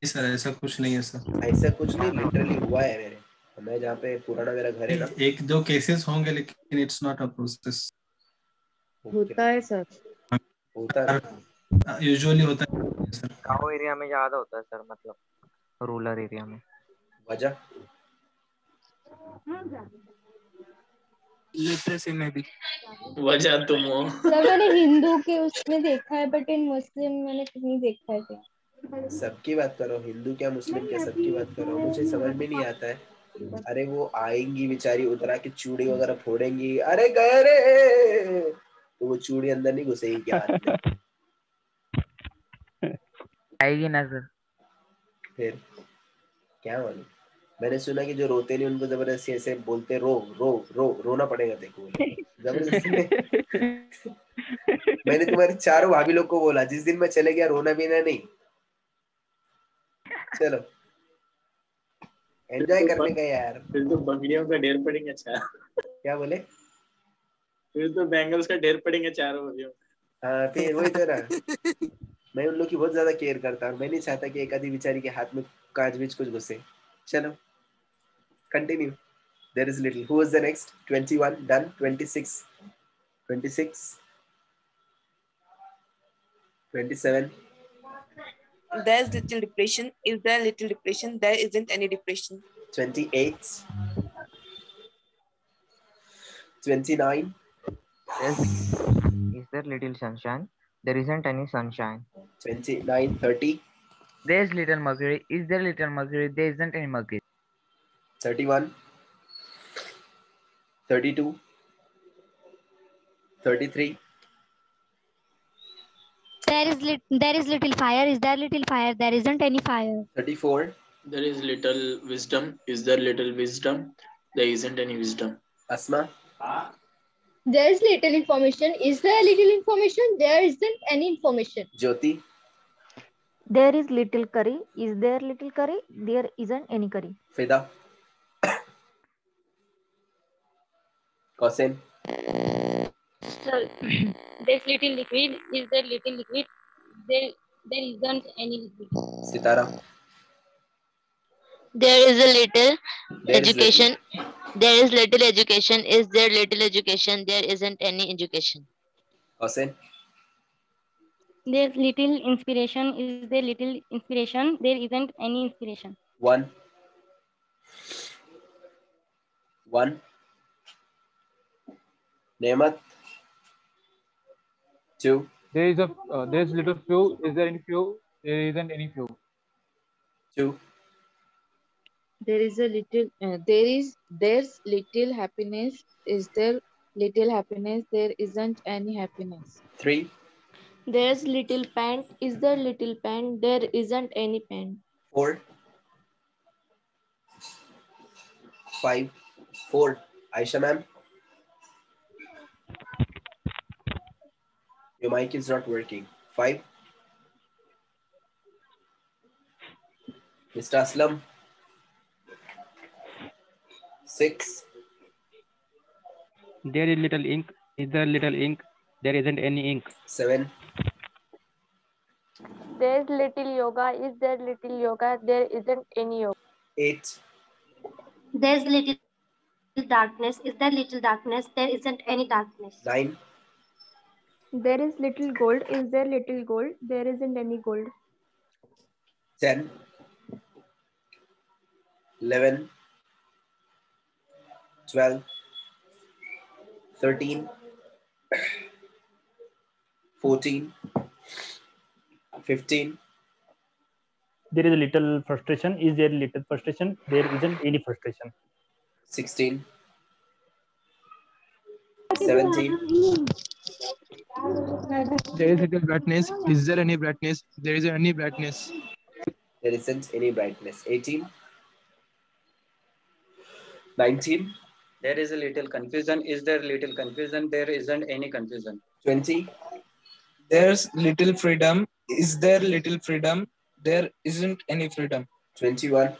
सर, ऐसा कुछ नहीं है सर। ऐसा कुछ नहीं, लिटरली हुआ है मेरे। मैं जहाँ पे पुराना मेरा घर है ना, एक दो केसेस होंगे, लेकिन इट्स नॉट अ प्रोसेस। होता है सर, होता है, यूजुअली होता है सर। गांव एरिया में ज्यादा होता है सर, मतलब रूरल एरिया में। वजह लिटरेसी में भी वजह तुम हो सर। मैंने हिंदू के उसमें देखा है, बट इन मुस्लिम मैंने नहीं देखा है। सबकी बात करो, हिंदू क्या मुस्लिम क्या, सबकी बात करो। मुझे समझ में नहीं आता है। अरे वो आएंगी बेचारी, उतरा के चूड़ी वगैरह फोड़ेंगी, अरे गए रे, तो वो चूड़ी अंदर नहीं घुसेगी क्या हाथ में? आएगी ना सर। फिर क्या मालूम। मैंने सुना कि जो रोते नहीं उनको जबरदस्ती ऐसे बोलते रो रो रो, रोना पड़ेगा देखो जबरदस्ती। मैंने तुम्हारे चारों भाभी लोग को बोला, जिस दिन मैं चले गया रोना भी ना नहीं। चलो एंजॉय करने का यार। फिर तो बंगड़ियों का ढेर पड़ेंगे। अच्छा क्या बोले? फिर तो बैंगल्स का ढेर पड़ेंगे चारों भाइयों। हाँ फिर वही तो रहा। मैं उन लोग की बहुत ज्यादा केयर करता हूँ। मैं नहीं चाहता कि एक आधी बेचारी के हाथ में कांच बीच कुछ घुसे। चलो continue. There is little. Who was the next? 21 done. 26, 26, 27. There's little depression. Is there little depression? There isn't any depression. 28, 29. Is there little sunshine? There isn't any sunshine. 29, 30. There's little mercury. Is there little mercury? There isn't any mercury. 31, 32, 33. There is little fire. Is there little fire? There isn't any fire. 34. There is little wisdom. Is there little wisdom? There isn't any wisdom. Asma. There is little information. Is there little information? There isn't any information. Jyoti. There is little curry. Is there little curry? There isn't any curry. Fida. Qasim. Sir, there's little liquid. Is there little liquid? There isn't any liquid. Sitara. There is a little There is education. There is little education. Is there little education? There isn't any education. Qasim. There's little inspiration. Is there little inspiration? There isn't any inspiration. 1. 1. Nemat. 2. There's little few. Is there any few? There isn't any few. 2. there's little happiness. Is there little happiness? There isn't any happiness. 3, There's little paint. Is there little paint? There isn't any paint. 4, 5, 4. Aisha ma'am, your mic is not working. 5. Mr. Aslam. 6. There is little ink. Is there little ink? There isn't any ink. 7. There's little yoga. Is there little yoga? There isn't any yoga. 8. There's little darkness. Is there little darkness? There isn't any darkness. 9. There is little gold. Is there little gold? There isn't any gold. 10. 11. 12. 13. 14. 15. There is a little frustration. Is there little frustration? There isn't any frustration. 16. 17. There is little brightness. Is there any brightness? There isn't any brightness. There isn't any brightness. 18. 19. There is a little confusion. Is there little confusion? There isn't any confusion. 20. There's little freedom. Is there little freedom? There isn't any freedom. 21.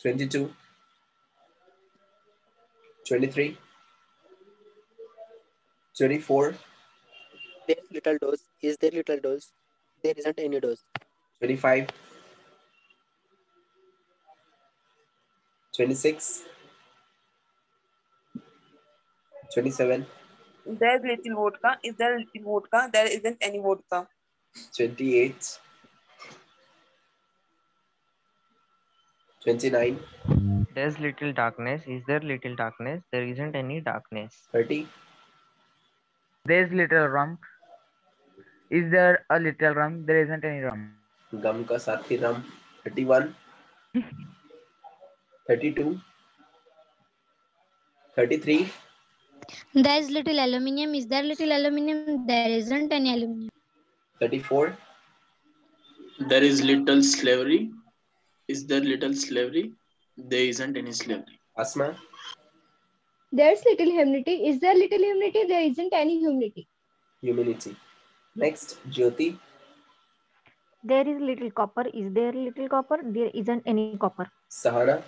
22. 23. 24. There's little doors. Is there little doors? There isn't any doors. 25. 26. 27. There's little vodka. Is there little vodka? There isn't any vodka. 28. 29. There's little darkness. Is there little darkness? There isn't any darkness. 30. There's little rum. Is there a little rum? There isn't any rum. Gum ka sathi rum. 31. 32. 33. There's little aluminium. Is there little aluminium? There isn't any aluminium. 34. There is little slavery. Is there little slavery? There isn't any slavery. Asma. There's little humility. Is there little humility? There isn't any humility. Humility. Next, Jyoti. There is little copper. Is there little copper? There isn't any copper. Sahana.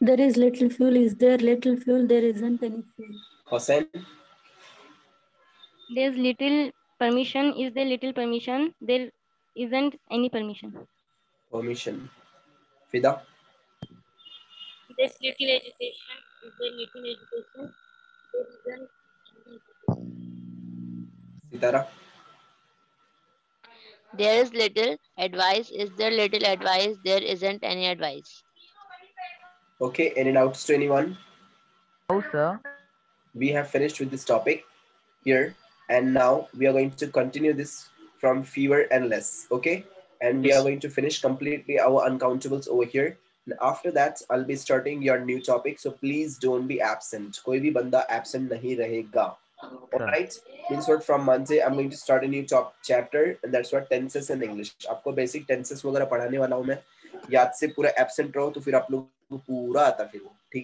There is little fuel. Is there little fuel? There isn't any fuel. Hossein. There's little permission. Is there little permission? There isn't any permission. Permission. Fida. There's little education. Is there little education? There isn't any education. Sitara. There is little advice. Is there little advice? There isn't any advice. Okay, any doubts to anyone? No, sir. We have finished with this topic here, and now we are going to continue this from fewer and less, okay? And we are going to finish completely our uncountables over here. And after that, I'll be starting your new topic. So please don't be absent. Koi bhi banda absent nahi rahega. All right? Means what, from Monday, I'm going to start a new chapter, and that's what tenses in English. आपको basic tenses वगैरह पढ़ाने वाला हूँ मैं. याद से पूरा absent रहो तो फिर आप लोग को पूरा आता फिर. ठीक